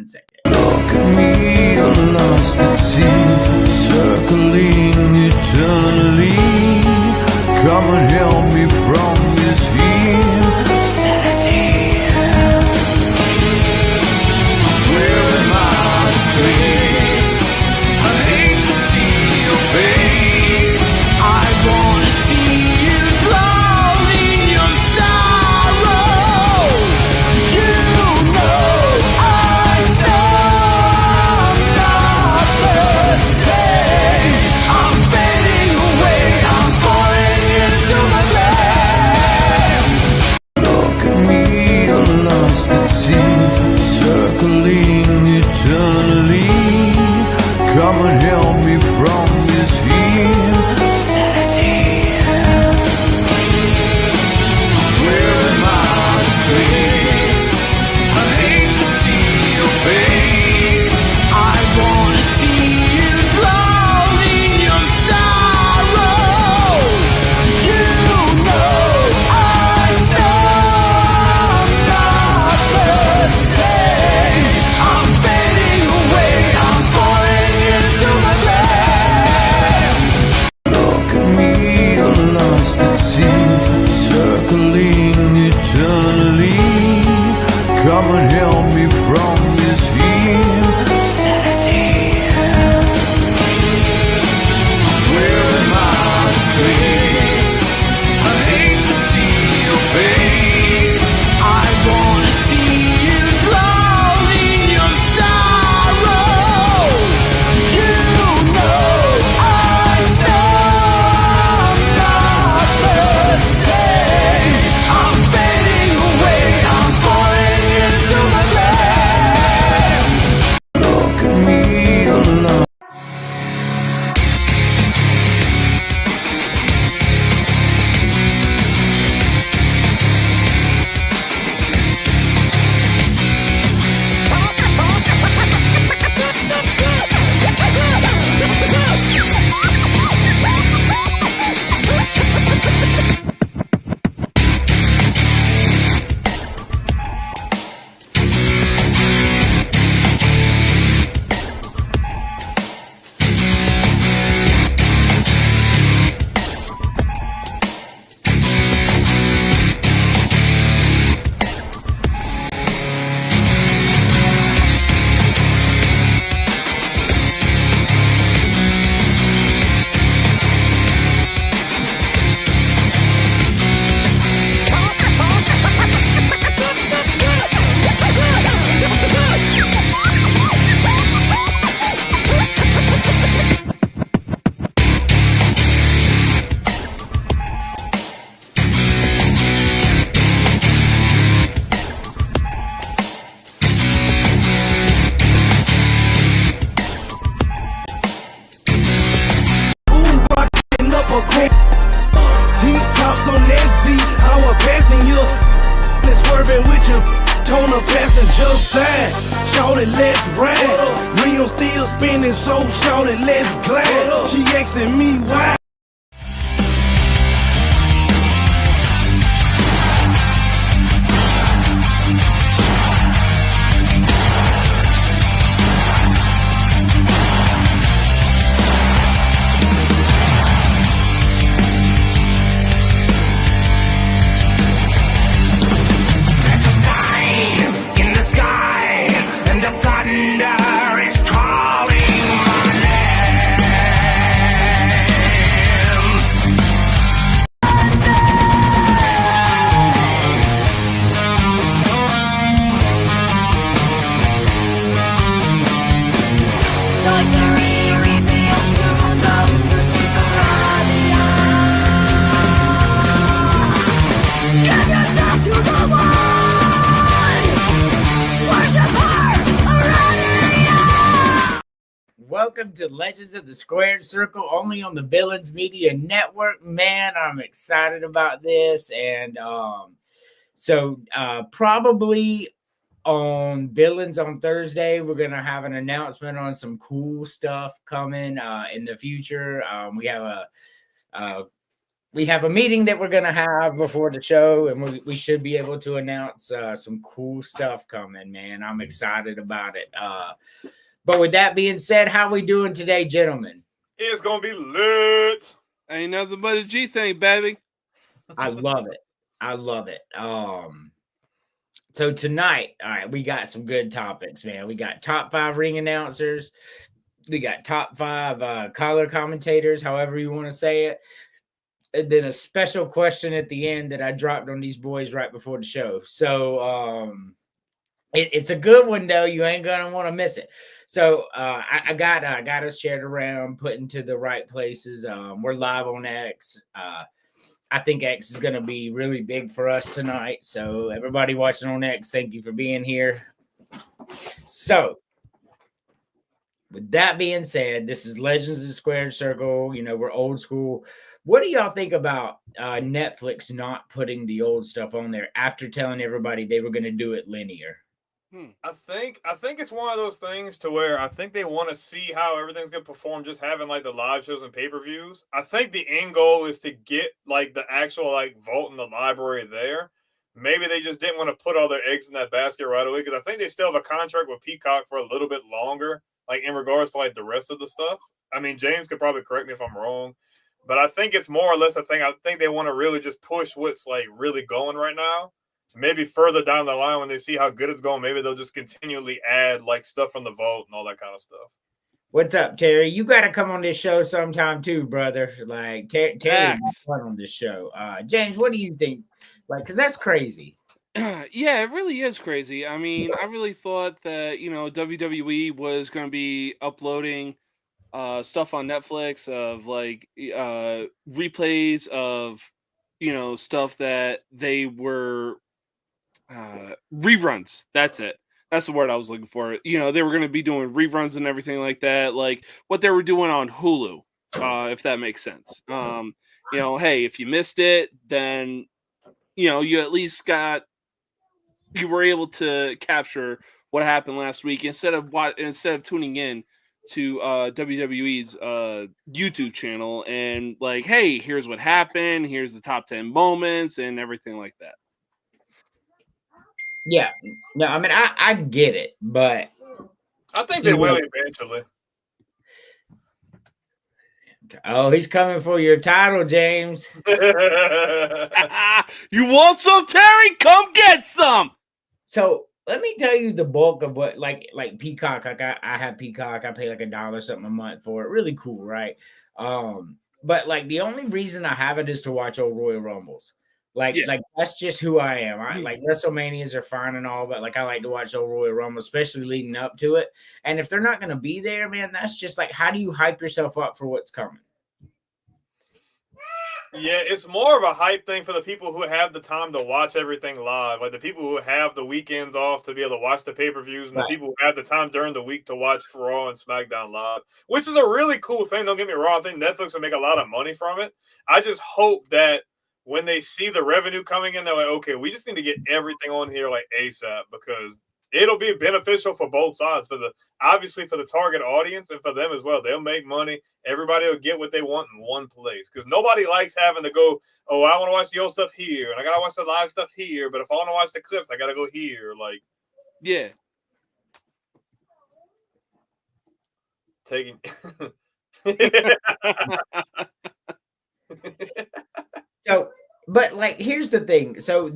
1 second. Look at me, lost at sea, circling eternally. Come and help me from this insanity. Where am I disgraced? I hate to see your face. I wanna see you drown in your sorrow. You know I'm not the same. I'm fading away. I'm falling into my grave. Look at me, lost at sea, circling eternally. Come and help me from this insanity. Where am I disgraced? I hate to see your face. I wanna see you drown in your sorrow. You know I'm not the same. I'm fading away. I'm falling into my grave. Look at me, lost at sea, circling eternally. Come and help me from this insanity. Where am I disgraced? I hate to see your face. I wanna see you drown in your sorrow. You know I'm not the same. I'm fading away. I'm falling into my grave. Look at me, lost. Deep tops on that Z, I was passing you. Swerving with you on the passenger side. Shorty, let's ride. Rims still spinning, so shorty, let's glide. She asking me why. There's a sign in the sky, and the thunder is calling my name. Sorcery revealed to those who seek Aradia. Give yourself to the one. Worship her, Aradia. Welcome to Legends of the Squared Circle, only on the Villains Media Network. Man, I'm excited about this. And so probably on Villains on Thursday, we're going to have an announcement on some cool stuff coming in the future. We have a we have a meeting that we're going to have before the show, and we should be able to announce some cool stuff coming, man. I'm excited about it. But with that being said, how we doing today, gentlemen? It's gonna be lit. Ain't nothing but a G thing, baby. I love it. I love it. So tonight, all right, we got some good topics, man. We got top 5 ring announcers. We got top 5 color commentators, however you want to say it. And then a special question at the end that I dropped on these boys right before the show. So it's a good one though. You ain't gonna want to miss it. So I got us shared around, put into the right places. We're live on X. I think X is gonna be really big for us tonight. So everybody watching on X, thank you for being here. So with that being said, this is Legends of the Squared Circle. You know, we're old school. What do y'all think about Netflix not putting the old stuff on there after telling everybody they were going to do it linear? I think it's one of those things to where I think they want to see how everything's gonna perform, just having like the live shows and pay-per-views. I think the end goal is to get like the actual like vault in the library there. Maybe they just didn't want to put all their eggs in that basket right away, because I think they still have a contract with Peacock for a little bit longer, like in regards to like the rest of the stuff. I mean, James could probably correct me if I'm wrong, but I think it's more or less a thing. I think they want to really just push what's like really going right now. Maybe further down the line when they see how good it's going, maybe they'll just continually add like stuff from the vault and all that kind of stuff. What's up, Terry? You got to come on this show sometime too, brother. Like Terry's fun on this show. James, what do you think? Like, because that's crazy. Yeah, it really is crazy. I mean, I really thought that, you know, WWE was going to be uploading stuff on Netflix of like replays of, you know, stuff that they were reruns. That's it. That's the word I was looking for. You know, they were going to be doing reruns and everything like that, like what they were doing on Hulu, if that makes sense. You know, hey, if you missed it, then, you know, you at least you were able to capture what happened last week instead of tuning in to WWE's YouTube channel and like, hey, here's what happened, here's the top 10 moments and everything like that. Yeah. No, I mean, I get it, but I think they will eventually. Oh, he's coming for your title, James. You want some, Terry? Come get some. So let me tell you the bulk of what like Peacock. Like I have Peacock. I pay like $1 something a month for it. Really cool, right? But like the only reason I have it is to watch old Royal Rumbles. Like that's just who I am. I like WrestleManias are fine and all, but like I like to watch old Royal Rumble, especially leading up to it. And if they're not going to be there, man, that's just like, how do you hype yourself up for what's coming? Yeah, it's more of a hype thing for the people who have the time to watch everything live, like the people who have the weekends off to be able to watch the pay-per-views, and the people who have the time during the week to watch Raw and SmackDown live, which is a really cool thing. Don't get me wrong. I think Netflix will make a lot of money from it. I just hope that when they see the revenue coming in, they're like, okay, we just need to get everything on here like ASAP, because it'll be beneficial for both sides, obviously for the target audience and for them as well. They'll make money. Everybody will get what they want in one place, because nobody likes having to go, oh, I want to watch the old stuff here, and I got to watch the live stuff here, but if I want to watch the clips, I got to go here. Like, yeah. Taking. So, but like, here's the thing. So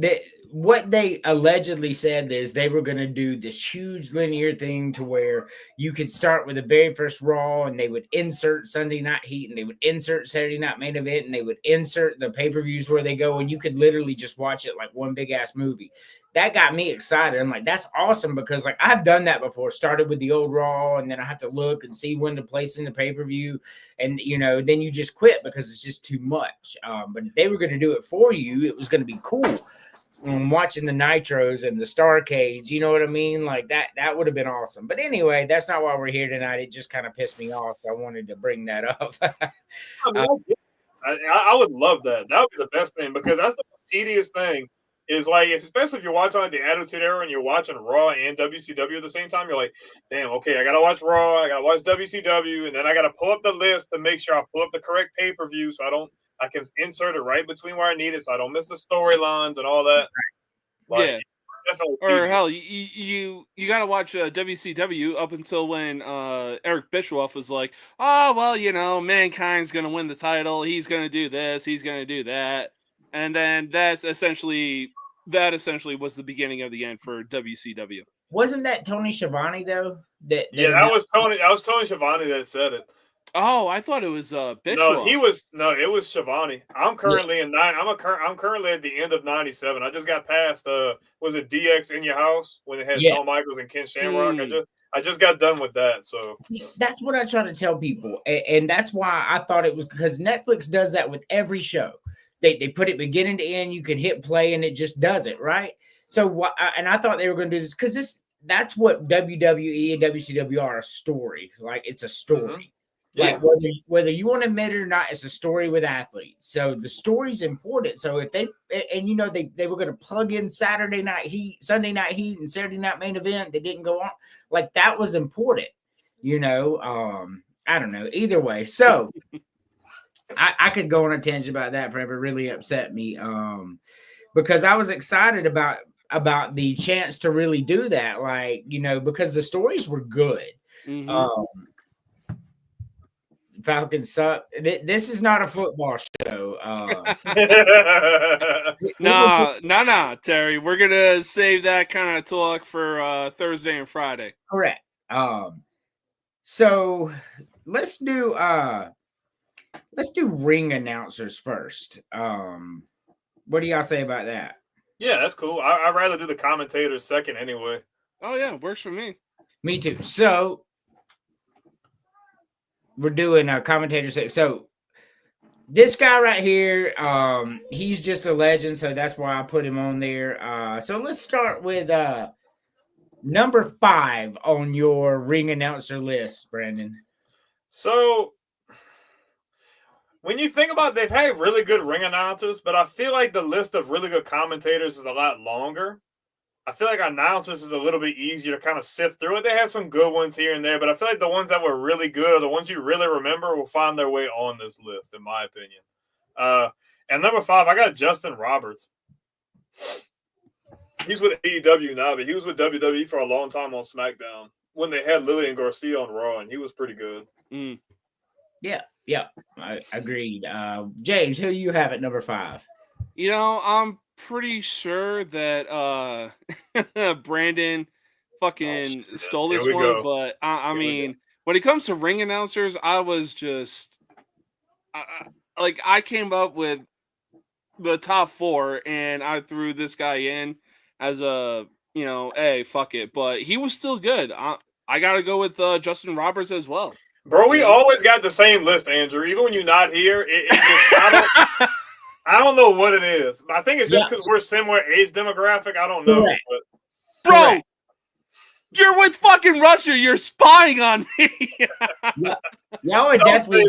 what they allegedly said is they were going to do this huge linear thing to where you could start with the very first Raw, and they would insert Sunday Night Heat, and they would insert Saturday Night Main Event, and they would insert the pay-per-views where they go, and you could literally just watch it like one big ass movie. That got me excited. I'm like, that's awesome, because like I've done that before. Started with the old Raw, and then I have to look and see when to place in the pay-per-view, and you know, then you just quit because it's just too much. But if they were going to do it for you, it was going to be cool. Watching the Nitros and the Starcades, you know what I mean? Like that would have been awesome. But anyway, that's not why we're here tonight. It just kind of pissed me off. I wanted to bring that up. I would love that. That would be the best thing, because that's the most tedious thing. is like, especially if you're watching like the Attitude Era and you're watching Raw and WCW at the same time, you're like, damn, okay, I gotta watch Raw, I gotta watch WCW, and then I gotta pull up the list to make sure I pull up the correct pay-per-view so I can insert it right between where I need it so I don't miss the storylines and all that. Like, Yeah. definitely. Or hell, you got to watch WCW up until when Eric Bischoff was like, oh well, you know, Mankind's gonna win the title. He's gonna do this. He's gonna do that. And then that essentially was the beginning of the end for WCW. Wasn't that Tony Schiavone though? That was Tony. That was Tony Schiavone that said it. Oh, I thought it was Bischoff. It was Schiavone. I'm currently in I'm currently at the end of 97. I just got past was it DX in Your House when it had Shawn Michaels and Ken Shamrock? I just got done with that. So that's what I try to tell people, and that's why I thought it was, because Netflix does that with every show. They put it beginning to end. You can hit play and it just does it, right? So and I thought they were going to do this because that's what WWE and WCW are, a story. Like, it's a story. Mm-hmm. Like, whether you want to admit it or not, it's a story with athletes. So the story's important. So if they were going to plug in Saturday Night Heat, Sunday Night Heat, and Saturday Night Main Event, they didn't go on. Like, that was important. I don't know. Either way, so I could go on a tangent about that forever. It really upset me because I was excited about the chance to really do that. Like, because the stories were good. Mm-hmm. Falcons suck. This is not a football show. Nah, Terry. We're gonna save that kind of talk for Thursday and Friday. Correct. So let's do ring announcers first. What do y'all say about that? Yeah, that's cool. I'd rather do the commentators second anyway. Oh yeah, works for me. Me too. So we're doing a commentator. So this guy right here, he's just a legend, so that's why I put him on there. So let's start with number 5 on your ring announcer list, Brandon. So when you think about it, they've had really good ring announcers, but I feel like the list of really good commentators is a lot longer. I feel like announcers is a little bit easier to kind of sift through it. They had some good ones here and there, but I feel like the ones that were really good, or the ones you really remember, will find their way on this list, in my opinion. And number 5, I got Justin Roberts. He's with AEW now, but he was with WWE for a long time on SmackDown when they had Lillian Garcia on Raw, and he was pretty good. Mm. Yeah, I agreed. James, who you have at number 5? I'm pretty sure that Brandon fucking stole this one, go. but I mean, when it comes to ring announcers, I was just I came up with the top 4, and I threw this guy in as a hey, fuck it, but he was still good. I gotta go with Justin Roberts as well. Bro, we always got the same list, Andrew. Even when you're not here, I don't know what it is. I think it's just because we're similar age demographic. I don't know. Correct. But... Bro, you're with fucking Russia. You're spying on me. Y'all are definitely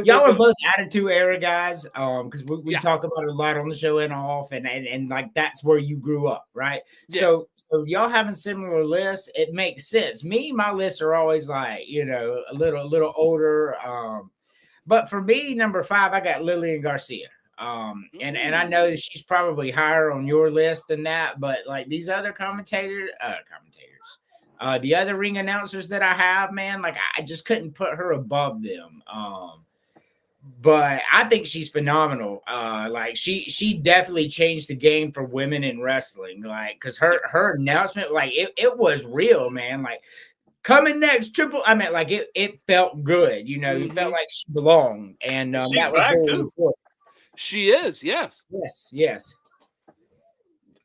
y'all are both Attitude Era guys. Because we talk about it a lot on the show and off, and like that's where you grew up, right? Yeah. So y'all having similar lists, it makes sense. My lists are always like a little older. But for me, number 5, I got Lillian Garcia. And I know that she's probably higher on your list than that, but like these other commentators, the other ring announcers that I have, man, like I just couldn't put her above them. But I think she's phenomenal. Like she definitely changed the game for women in wrestling. Like, because her announcement, like it was real, man. Like, coming next, triple. I mean, like it felt good. It felt like she belonged, and she's that was back really too. important. She is, yes. Yes.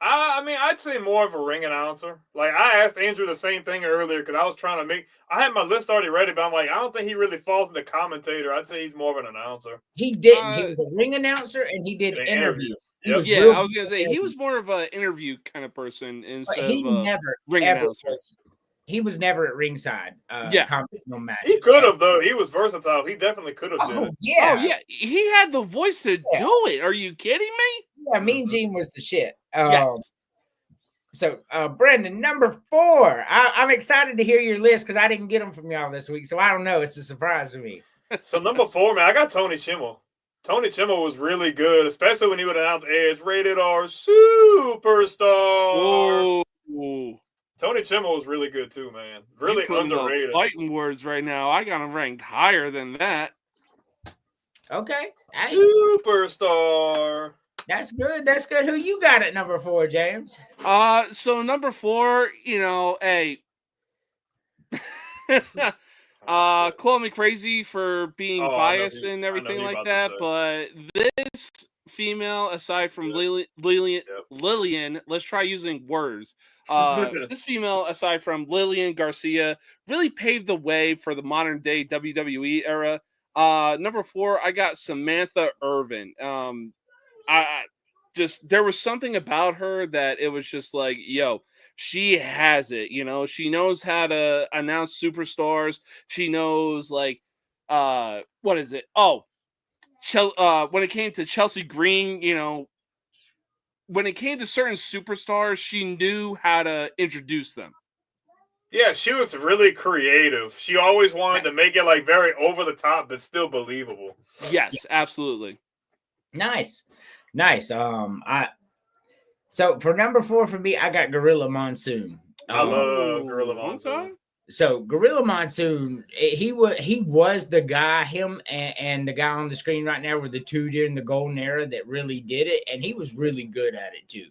I mean, I'd say more of a ring announcer. Like, I asked Andrew the same thing earlier because I was trying to I had my list already ready, but I'm like, I don't think he really falls into commentator. I'd say he's more of an announcer. He didn't. He was a ring announcer, and he did interview. Yep. Yeah, I was going to say, he was more of an interview kind of person instead of a ring announcer. He was never at ringside. Matches. He could have, though. He was versatile. He definitely could have done it. Yeah. Oh, yeah. He had the voice to do it. Are you kidding me? Yeah, Mean Gene was the shit. Yes. So, Brendan, number 4. I'm excited to hear your list because I didn't get them from y'all this week, so I don't know. It's a surprise to me. So number 4, man, I got Tony Chimmel. Tony Chimmel was really good, especially when he would announce Edge rated R superstar. Whoa. Tony Chimmel was really good too, man. Really You putting up underrated. fighting words right now. I got him ranked higher than that. Okay. Hey, Superstar. that's good. That's good. Who you got at number 4, James? So number 4, hey. Call me crazy for being biased and everything like that, but this female, aside from Lillian, let's try using words. This female, aside from Lillian Garcia, really paved the way for the modern day WWE era. Number 4, I got Samantha Irvin. There was something about her that it was just like, yo, she has it, she knows how to announce superstars. She knows what is it? Oh, when it came to Chelsea Green, when it came to certain superstars, she knew how to introduce them. Yeah, she was really creative. She always wanted to make it like very over the top, but still believable. Yes, absolutely. Nice. So for number 4 for me, I got Gorilla Monsoon. I love Gorilla Monsoon. Okay. So Gorilla Monsoon, he was the guy. Him and the guy on the screen right now were the two during the golden era that really did it, and he was really good at it too.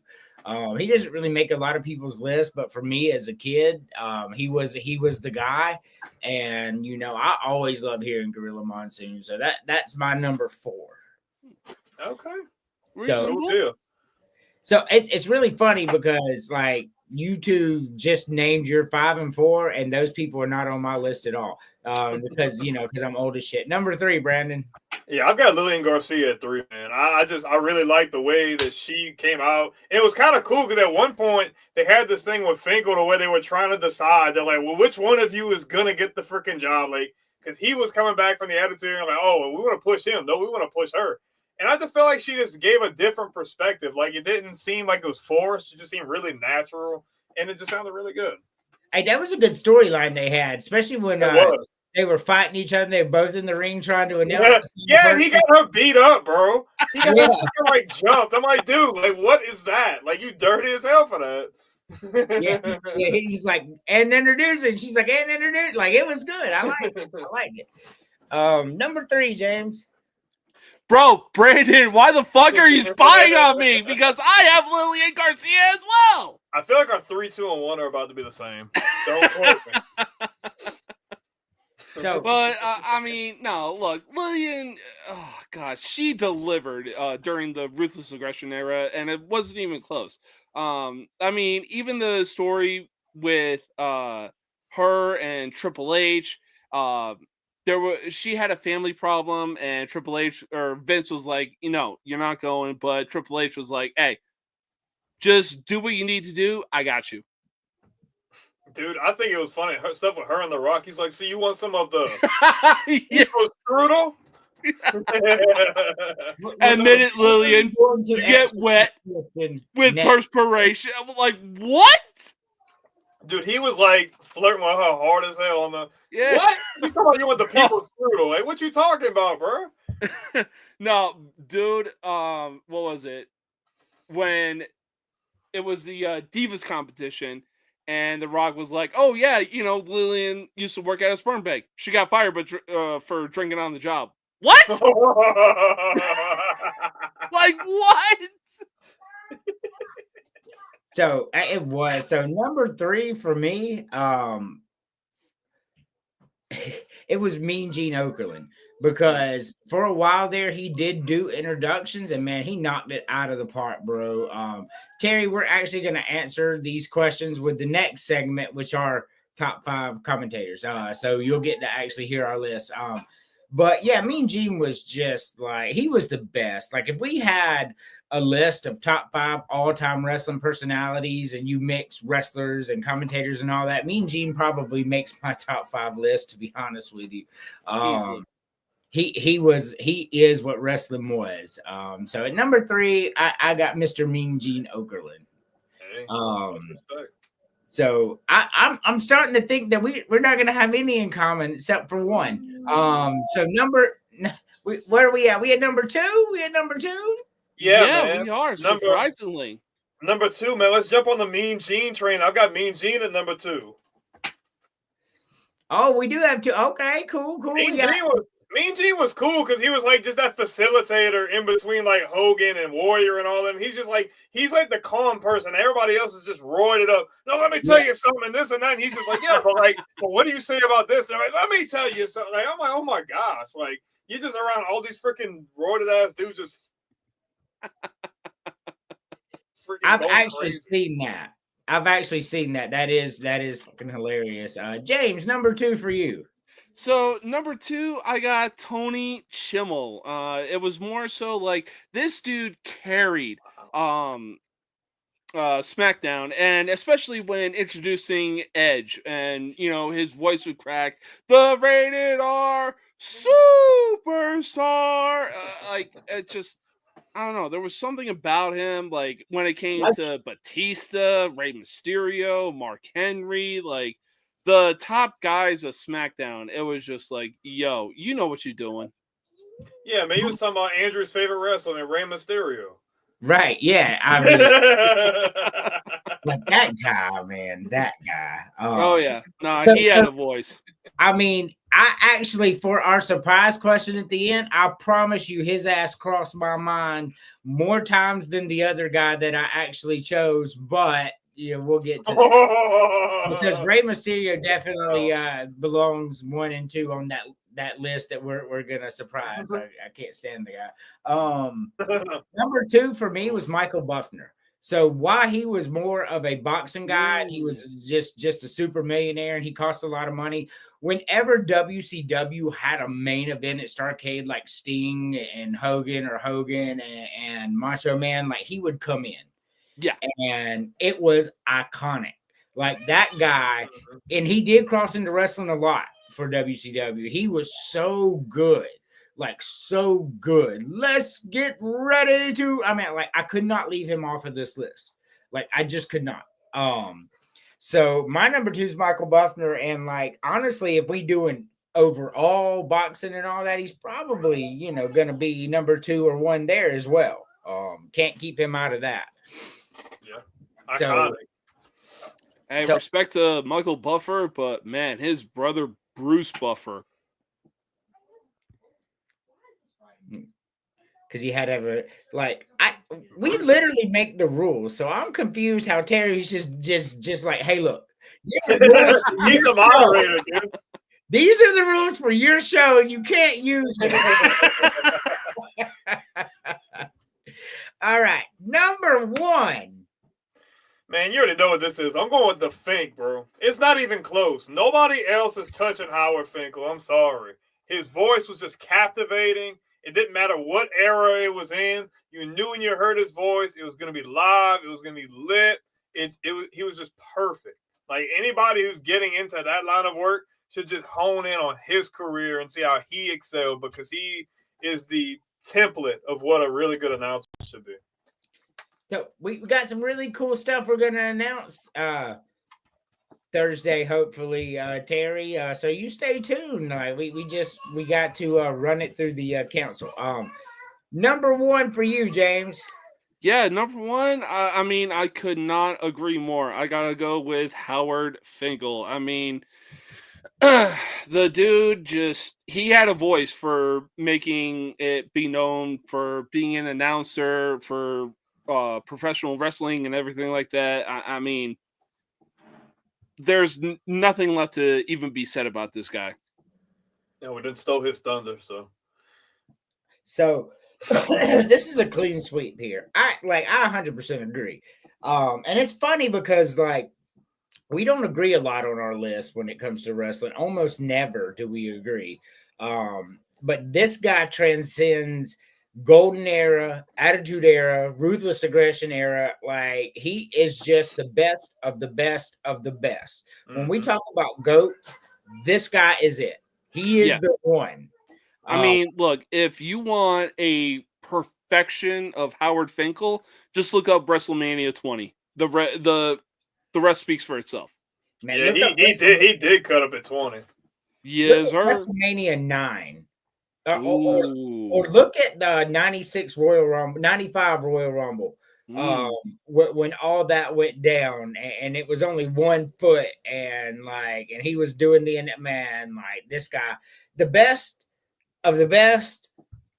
He doesn't really make a lot of people's list, but for me as a kid, he was the guy, and I always love hearing Gorilla Monsoon. So that's my number 4. Okay. So it's really funny because like you two just named your 5 and 4, and those people are not on my list at all. Because I'm old as shit. Number 3, Brandon. Yeah, I've got Lillian Garcia at 3, man. I really like the way that she came out. It was kind of cool because at one point they had this thing with Finkel the way they were trying to decide. They're like, well, which one of you is gonna get the freaking job? Like, because he was coming back from the attitude, and I'm like, oh, well, we want to push him. No, we want to push her. And I just felt like she just gave a different perspective. Like, it didn't seem like it was forced. It just seemed really natural, and it just sounded really good. Hey, that was a good storyline they had, especially when they were fighting each other. They were both in the ring trying to announce. Yeah, and he got her beat up, bro. He got her like jumped. I'm like, dude, like, what is that? Like, you dirty as hell for that. yeah, he's like, and introduce it. She's like, and introduce. Like, it was good. I like it. Number 3, James. Bro, Brandon, why the fuck are you spying on me? Because I have Lillian Garcia as well. I feel like our 3, 2, and 1 are about to be the same. Don't quote me. But I mean, no. Look, Lillian. Oh God, she delivered during the Ruthless Aggression era, and it wasn't even close. I mean, even the story with her and Triple H. She had a family problem, and Triple H or Vince was like, you're not going, but Triple H was like, hey, just do what you need to do. I got you. Dude, I think it was funny. Her stuff with her and The Rock. He's like, so you want some of the strudel? Admit it, Lillian. You get wet with perspiration. I was like, what? Dude, he was like flirting with her hard as hell on the. Yeah. What? You talking about you want the people's strudel? Like, what you talking about, bro? No, dude. What was it? When it was the Divas competition, and The Rock was like, "Oh yeah, Lillian used to work at a sperm bank. She got fired, but for drinking on the job." What? Like what? So it was. So number 3 for me, it was Mean Gene Okerlund, because for a while there he did do introductions, and man, he knocked it out of the park, bro. Terry, we're actually going to answer these questions with the next segment, which are top 5 commentators. So you'll get to actually hear our list. But yeah, Mean Gene was just like, he was the best. Like, if we had a list of top 5 all-time wrestling personalities and you mix wrestlers and commentators and all that, Mean Gene probably makes my top 5 list, to be honest with you. he is what wrestling was. So at number 3, I got Mr. Mean Gene Okerlund. Hey, Um, respect. so I'm starting to think that we're not gonna have any in common except for one. So where are we at? We at number 2? We at number 2? Yeah, Yeah, man. we are surprisingly. Number 2, man. Let's jump on the Mean Gene train. I've got Mean Gene at number 2. Oh, we do have 2. Okay, cool. Mean Gene was cool because he was like just that facilitator in between like Hogan and Warrior and all them. He's just like he's like the calm person. Everybody else is just roided up. No, let me tell you something, and this and that. And he's just like, yeah, but what do you say about this? And I'm like, let me tell you something. Like, I'm like, oh my gosh, like you're just around all these freaking roided ass dudes just freaking. I've actually seen that. That is fucking hilarious. James, number 2 for you. So number 2, I got Tony Chimmel. It was more so like this dude carried SmackDown, and especially when introducing Edge, and his voice would crack, the rated R superstar. Like it just, I don't know. There was something about him, like when it came to Batista, Rey Mysterio, Mark Henry, like the top guys of SmackDown. It was just like, yo, you know what you're doing. Yeah, man, he was talking about Andrew's favorite wrestler, Rey Mysterio. Right? Yeah, I mean, like that guy, man. That guy. Oh yeah, no, he had a voice. I mean, I actually, for our surprise question at the end, I promise you, his ass crossed my mind more times than the other guy that I actually chose. But we'll get to that. Because Rey Mysterio definitely belongs 1 and 2 on that list that we're gonna surprise. I can't stand the guy. Number 2 for me was Michael Buffner. So while he was more of a boxing guy, and he was just a super millionaire, and he cost a lot of money. Whenever WCW had a main event at Starrcade, like Sting and Hogan and Macho Man, like he would come in. Yeah. And it was iconic. Like that guy, and he did cross into wrestling a lot for WCW. He was so good. Like so good. Let's get ready to. I mean, like I could not leave him off of this list. Like I just could not. So my number 2 is Michael Buffner, and like honestly, if we doing overall boxing and all that, he's probably gonna be number 2 or 1 there as well. Can't keep him out of that. Yeah, iconic. Hey, respect to Michael Buffer, but man, his brother Bruce Buffer. Because you had to have we literally make the rules, so I'm confused how Terry's just like, hey, look, he's the moderator, dude. These are the rules for your show, and you can't use it. All right, number 1. Man, you already know what this is. I'm going with the Fink, bro. It's not even close. Nobody else is touching Howard Finkel. I'm sorry. His voice was just captivating. It didn't matter what era it was in. You knew when you heard his voice, it was going to be live. It was going to be lit. He was just perfect. Like anybody who's getting into that line of work should just hone in on his career and see how he excelled, because he is the template of what a really good announcer should be. So we got some really cool stuff we're going to announce Thursday, hopefully, Terry. So you stay tuned. We got to run it through the council. Number 1 for you, James. Yeah, number 1. I mean, I could not agree more. I gotta go with Howard Finkel. I mean, the dude he had a voice for making it be known, for being an announcer, for professional wrestling and everything like that. I mean, there's nothing left to even be said about this guy. Yeah, we didn't steal his thunder, So this is a clean sweep here. I 100% agree. And it's funny because we don't agree a lot on our list when it comes to wrestling. Almost never do we agree. But this guy transcends golden era, attitude era, ruthless aggression era. Like he is just the best of the best of the best. When we talk about GOATs, this guy is it. He is the one. I mean, look, if you want a perfection of Howard Finkel, just look up WrestleMania 20. The rest speaks for itself. Man, Yeah, look up he did cut up at 20. Yes, sir. WrestleMania 9. Or Ooh. look at the 96 Royal Rumble, 95 Royal Rumble. Mm. When all that went down and it was only 1 foot and he was doing man, like this guy, the best of the best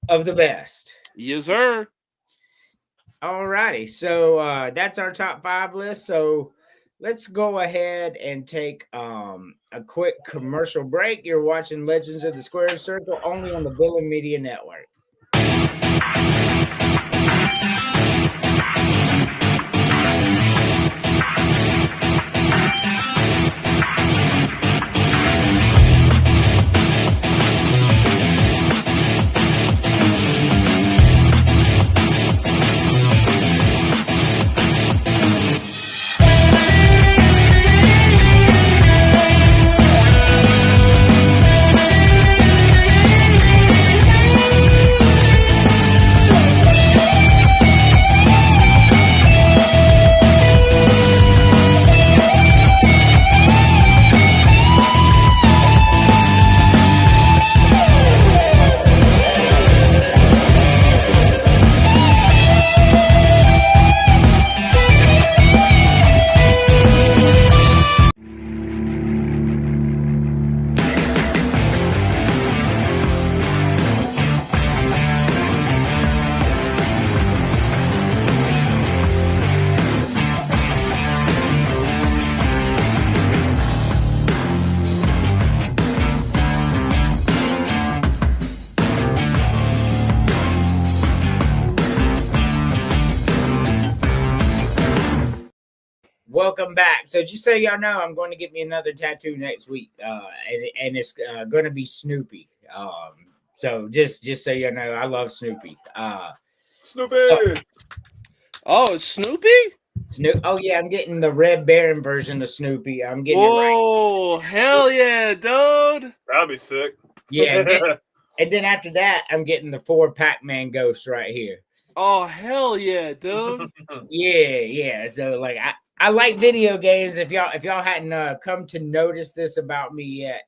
of the best. Yes, sir. All righty. So that's our top 5 list. So let's go ahead and take a quick commercial break. You're watching Legends of the Square Circle only on the Villain Media Network. Welcome back. So just so y'all know, I'm going to get me another tattoo next week, and it's going to be Snoopy. So just so you know, I love Snoopy. Snoopy. Oh, it's Snoopy? Oh yeah, I'm getting the Red Baron version of Snoopy. I'm getting it right. Oh, hell yeah, dude. That'd be sick. Yeah, and then after that, I'm getting the 4 Pac-Man ghosts right here. Oh, hell yeah, dude. Yeah. So I like video games. If y'all hadn't come to notice this about me yet,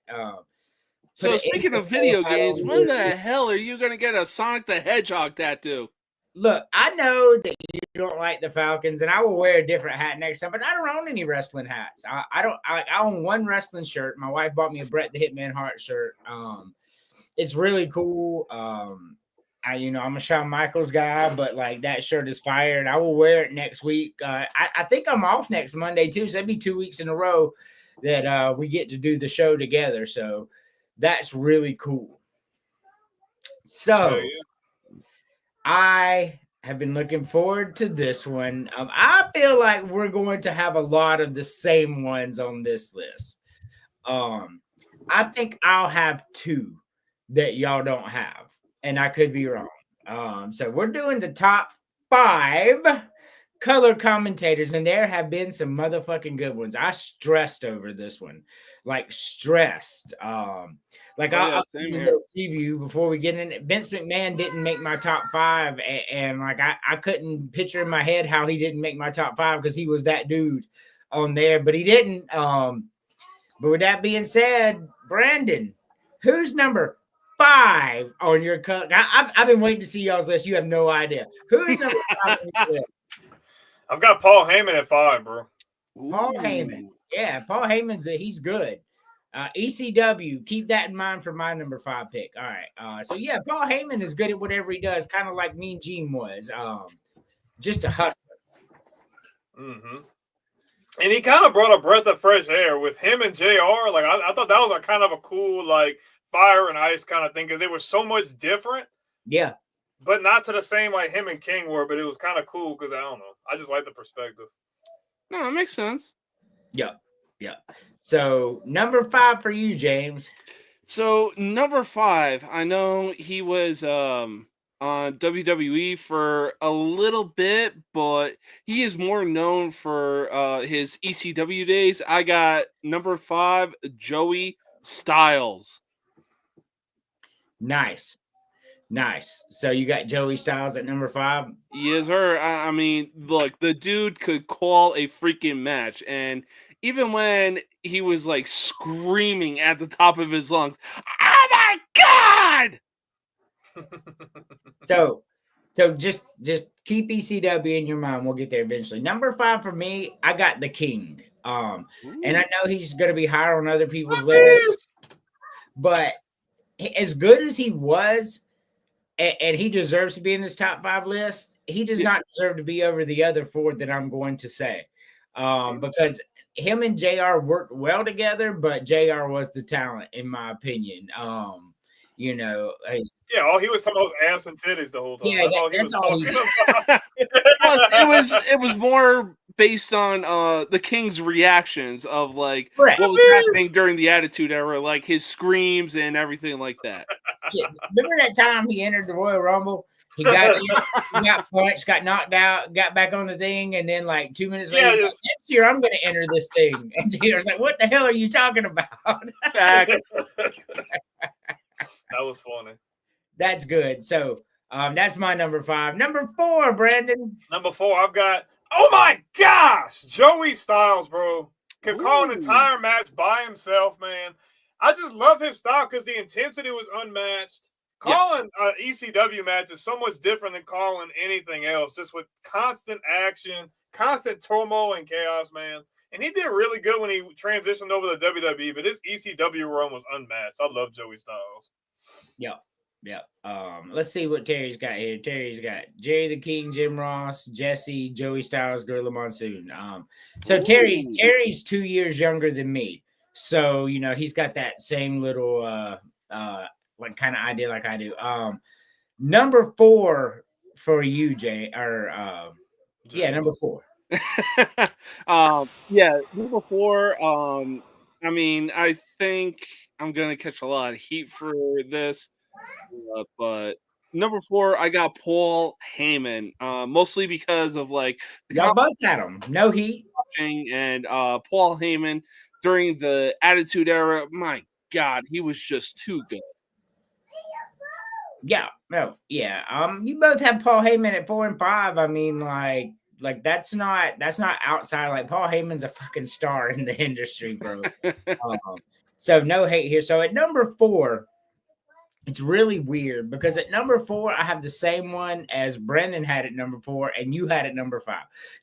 So speaking of video games, when the hell are you gonna get a Sonic the Hedgehog tattoo? Look, I know that you don't like the Falcons, and I will wear a different hat next time. But I don't own any wrestling hats. I own one wrestling shirt. My wife bought me a Bret the Hitman Hart shirt. It's really cool. I'm a Shawn Michaels guy, but that shirt is fire, and I will wear it next week. I think I'm off next Monday too, so that'd be 2 weeks in a row that we get to do the show together. So that's really cool. So I have been looking forward to this one. I feel like we're going to have a lot of the same ones on this list. I think I'll have 2 that y'all don't have, and I could be wrong. So we're doing the top 5 color commentators, and there have been some motherfucking good ones. I stressed over this one, stressed. I'll do a little preview before we get in it. Vince McMahon didn't make my top 5, and I couldn't picture in my head how he didn't make my top 5 because he was that dude on there, but he didn't. But with that being said, Brandon, who's number 5 on your cut? I've been waiting to see y'all's list. You have no idea. Who's number 5 on your list? I've got Paul Heyman at 5, bro. Paul Heyman. Yeah, Paul Heyman's he's good. ECW, keep that in mind for my number 5 pick. All right. So yeah, Paul Heyman is good at whatever he does, kind of like Mean Gene was. Just a hustler. Mm-hmm. And he kind of brought a breath of fresh air with him and JR. I thought that was a kind of a cool, fire and ice kind of thing because they were so much different. Yeah. But not to the same like him and King were, but it was kind of cool because I don't know. I just like the perspective. No, it makes sense. Yeah. So number 5 for you, James. So number 5, I know he was on WWE for a little bit, but he is more known for his ECW days. I got number 5, Joey Styles. Nice. Nice. So you got Joey Styles at number 5? Yes, sir. I mean, look, the dude could call a freaking match, and even when he was like screaming at the top of his lungs, "Oh my god!" So just keep ECW in your mind. We'll get there eventually. Number 5 for me, I got the King. And I know he's going to be higher on other people's lists, but as good as he was, and he deserves to be in this top 5 list, he does not deserve to be over the other 4 that I'm going to say. Because him and JR worked well together, but JR was the talent, in my opinion. You know, Yeah, all he was talking about was ass and titties the whole time. Yeah, That's all he was talking about. Plus, it was more based on the King's reactions of like Correct. what was happening during the Attitude Era, like his screams and everything like that. Shit. Remember that time he entered the Royal Rumble? He got in, he got punched, got knocked out, got back on the thing, and then like 2 minutes later, next year I'm going to enter this thing. And JR's like, "What the hell are you talking about?" That was funny. That's good. So that's my number 5. Number 4, Brandon. Number 4, I've got, oh my gosh, Joey Styles, bro. Could call an entire match by himself, man. I just love his style because the intensity was unmatched. Calling an ECW match is so much different than calling anything else, just with constant action, constant turmoil and chaos, man. And he did really good when he transitioned over to WWE, but his ECW run was unmatched. I love Joey Styles. Yeah. Let's see what Terry's got here. Terry's got Jerry the King, Jim Ross, Jesse, Joey Styles, Gorilla Monsoon. So Terry's 2 years younger than me. So, you know, he's got that same little like kind of idea like I do. Number 4 for you, Jay, or number 4. Number 4. I mean, I think I'm gonna catch a lot of heat for this, but number 4, I got Paul Heyman, mostly because of like y'all both had him. No heat. And Paul Heyman during the Attitude Era. My God, he was just too good. Yeah, no, yeah. You both have Paul Heyman at 4 and 5. I mean, like that's not outside. Like Paul Heyman's a fucking star in the industry, bro. So no hate here. So at number 4, it's really weird because at number 4, I have the same one as Brendan had at number 4 and you had at number 5.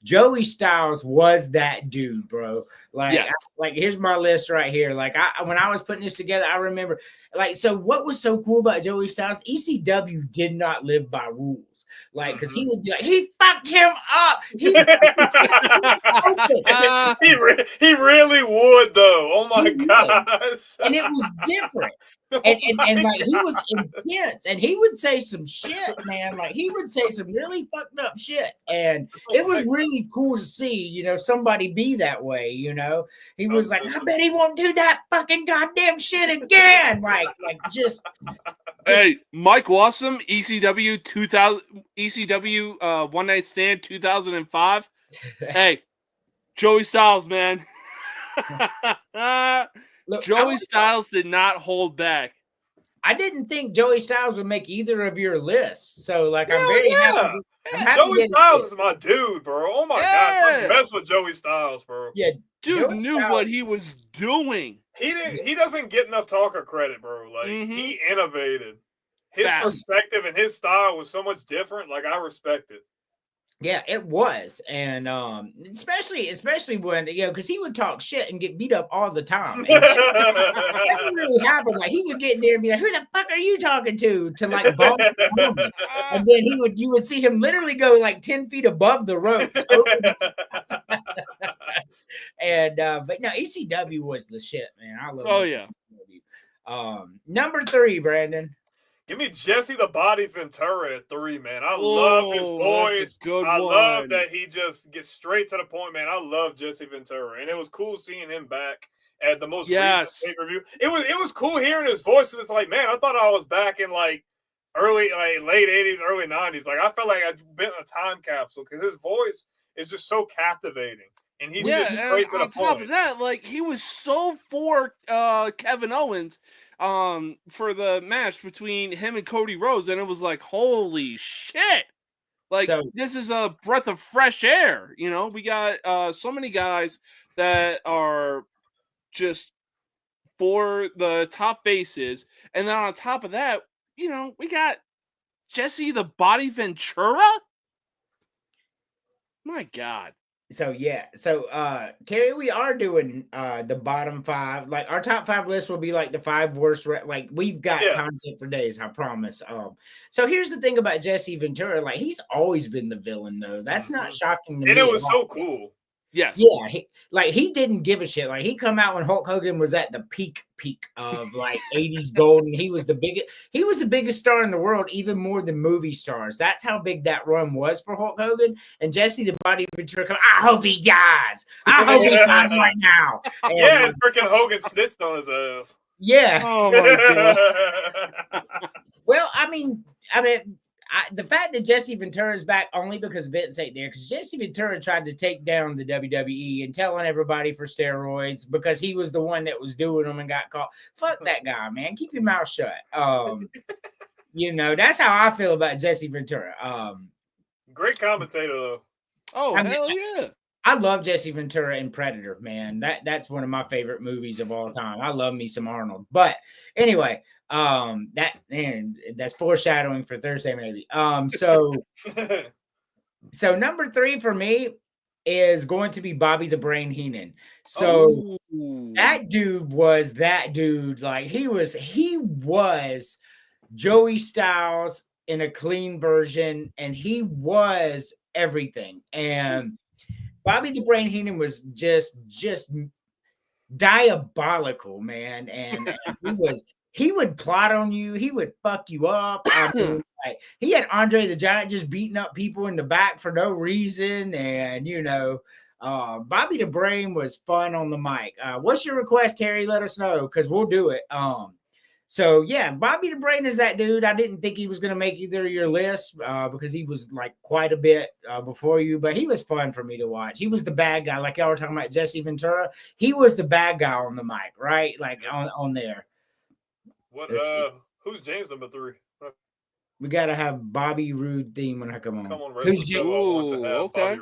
Joey Styles was that dude, bro. Like, like here's my list right here. Like when I was putting this together, I remember like, so what was so cool about Joey Styles? ECW did not live by rules. Like, because he would be like, he fucked him up. He really would, though. Oh my gosh. And it was different. And like he was intense and he would say some shit, man. Like he would say some really fucked up shit. And it was really cool to see, you know, somebody be that way, you know. He was like, I bet he won't do that fucking goddamn shit again. Like just hey, Mike Wassam, ECW 2000 ECW One Night Stand 2005. Hey, Joey Styles, man. Look, Joey Styles did not hold back. I didn't think Joey Styles would make either of your lists. So, like, I'm very happy. Joey Styles is my dude, bro. Oh my gosh, I'm best with Joey Styles, bro. Yeah, dude Joey knew Styles, what he was doing. He doesn't get enough talker credit, bro. Like he innovated. His perspective and his style was so much different. Like I respect it. Yeah, it was, and especially when because he would talk shit and get beat up all the time. That would really happen. Like he would get in there and be like, "Who the fuck are you talking to?" To like boss him. And then you would see him literally go like 10 feet above the rope. And but no, ECW was the shit, man. I love. Oh yeah. Number 3, Brandon. Give me Jesse the Body Ventura at 3, man. I love his voice. I love that he just gets straight to the point, man. I love Jesse Ventura, and it was cool seeing him back at the most recent pay-per-view. It was cool hearing his voice, and it's like, man, I thought I was back in like late 80s, early 90s. Like I felt like I'd been in a time capsule because his voice is just so captivating. And he's just straight to the point. On top of that, like he was so for Kevin Owens. for the match between him and Cody Rhodes, and it was like, holy shit. Like, this is a breath of fresh air. You know, we got so many guys that are just for the top faces. And then on top of that, you know, we got Jesse the Body Ventura. My God. So yeah, so Terry, we are doing the bottom 5. Like our top 5 list will be like the 5 worst. Like we've got content for days, I promise. So here's the thing about Jesse Ventura. Like he's always been the villain, though. That's not shocking to me. And it was so cool. Yes. Yeah, he didn't give a shit. Like he come out when Hulk Hogan was at the peak of like 80s gold, and he was the biggest star in the world, even more than movie stars. That's how big that run was for Hulk Hogan. And Jesse the Body Ventura, I hope he dies. I hope he dies right now. And freaking Hogan snitched on his ass. Yeah. Oh my God. Well, I mean, the fact that Jesse Ventura is back only because Vince ain't there, because Jesse Ventura tried to take down the WWE and telling everybody for steroids because he was the one that was doing them and got caught. Fuck that guy, man. Keep your mouth shut. You know, that's how I feel about Jesse Ventura. Great commentator, though. Oh, hell yeah. I love Jesse Ventura in Predator, man. That's one of my favorite movies of all time. I love me some Arnold. But anyway, that's foreshadowing for Thursday, maybe. So number 3 for me is going to be Bobby the Brain Heenan. So that dude was that dude. Like he was Joey Styles in a clean version, and he was everything. And Bobby the Brain Heenan was just diabolical, man. And he would plot on you. He would fuck you up. I mean, like, he had Andre the Giant just beating up people in the back for no reason. And, you know, Bobby the Brain was fun on the mic. What's your request, Terry? Let us know, because we'll do it. So, yeah, Bobby the Brain is that dude. I didn't think he was going to make either of your lists because he was like quite a bit before you, but he was fun for me to watch. He was the bad guy. Like y'all were talking about Jesse Ventura. He was the bad guy on the mic, right? Like on there. What? Who's James number 3? We got to have Bobby Roode theme when I come on. Come on, Who's James? Okay.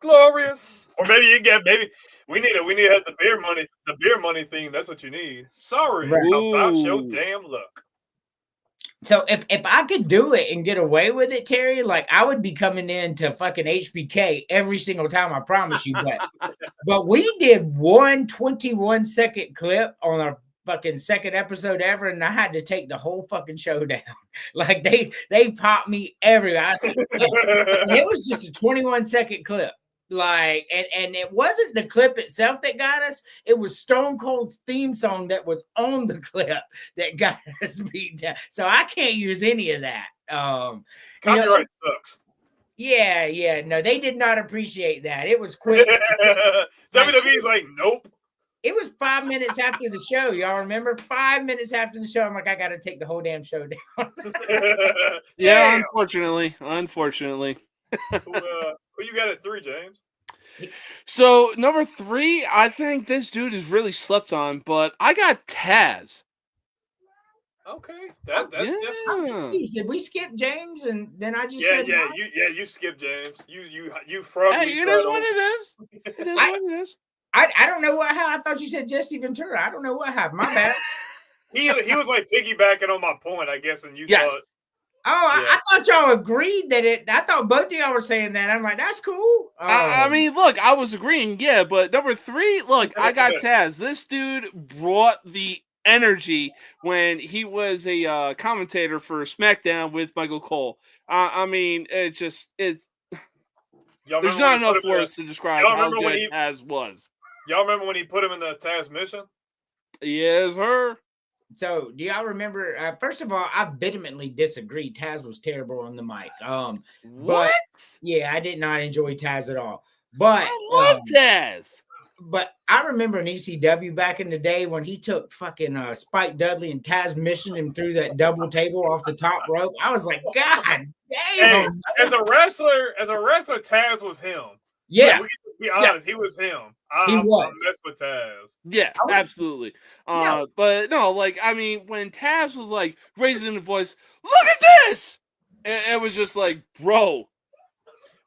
Glorious. Or maybe we need to have the beer money theme. That's what you need. Sorry about your damn luck. So if I could do it and get away with it, Terry, like I would be coming in to fucking HBK every single time, I promise you. But we did 121-second clip on our fucking second episode ever, and I had to take the whole fucking show down. Like they popped me everywhere. It was just a 21-second clip. Like, and it wasn't the clip itself that got us. It was Stone Cold's theme song that was on the clip that got us beat down. So I can't use any of that. Copyright sucks. Yeah. No, they did not appreciate that. It was quick. WWE's like, nope. It was 5 minutes after the show. Y'all remember? 5 minutes after the show, I'm like, I got to take the whole damn show down. Yeah, unfortunately. Who you got at 3, James? So number 3, I think this dude is really slept on, but I got Taz. Okay, that's different. Did we skip James and then I just said you skipped James. You frog. Hey, it is what it is. It is what it is. I don't know what happened. I thought you said Jesse Ventura. I don't know what happened. My bad. he was like piggybacking on my point, I guess, and you thought. Oh, yeah. I thought y'all agreed that I thought both of y'all were saying that. I'm like, that's cool. I mean, look, I was agreeing, yeah, but number 3, look, I got Taz. This dude brought the energy when he was a commentator for SmackDown with Michael Cole. I mean, there's not enough words to describe how good Taz was. Y'all remember when he put him in the Taz mission? Yes, sir. So, do y'all remember? First of all, I vehemently disagree. Taz was terrible on the mic. What? Yeah, I did not enjoy Taz at all. But I love Taz. But I remember in ECW back in the day when he took fucking Spike Dudley and Taz missioned him through that double table off the top rope. I was like, God damn! Hey, as a wrestler, Taz was him. Yeah, we can be honest, he was him. he I'm was. messed with Taz. Yeah, I would- absolutely. No. But no, like I mean, when Taz was like raising the voice, look at this, and it was just like, bro.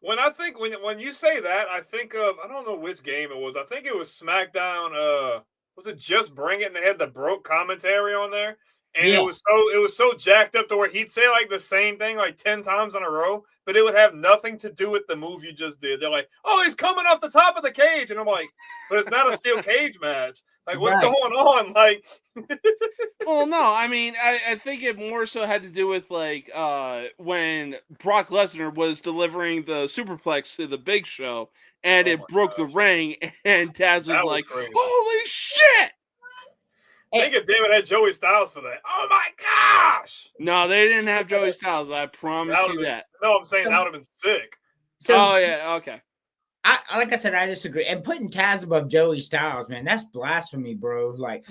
When I think when you say that, I think of I don't know which game it was. I think it was SmackDown. Was it Just Bring It? And they had the broke commentary on there, and Yeah. it was so jacked up to where he'd say like the same thing like 10 times in a row, but it would have nothing to do with the move you just did. They're like, "Oh, he's coming off the top of the cage," and I'm like, "But it's not a steel cage match. Like, what's Right. going on?" Like, Well, no, I mean, I think it more so had to do with like when Brock Lesnar was delivering the superplex to the Big Show, and Oh it my broke the ring, and Taz was That was like, crazy. "Holy shit!" I think if David had Joey Styles for that, oh my gosh! No, they didn't have Joey Styles. I promise That you would've been- that. No, I'm saying that would have been sick. So Oh yeah, okay. I like I said, I disagree. And putting Taz above Joey Styles, man, that's blasphemy, bro. Like,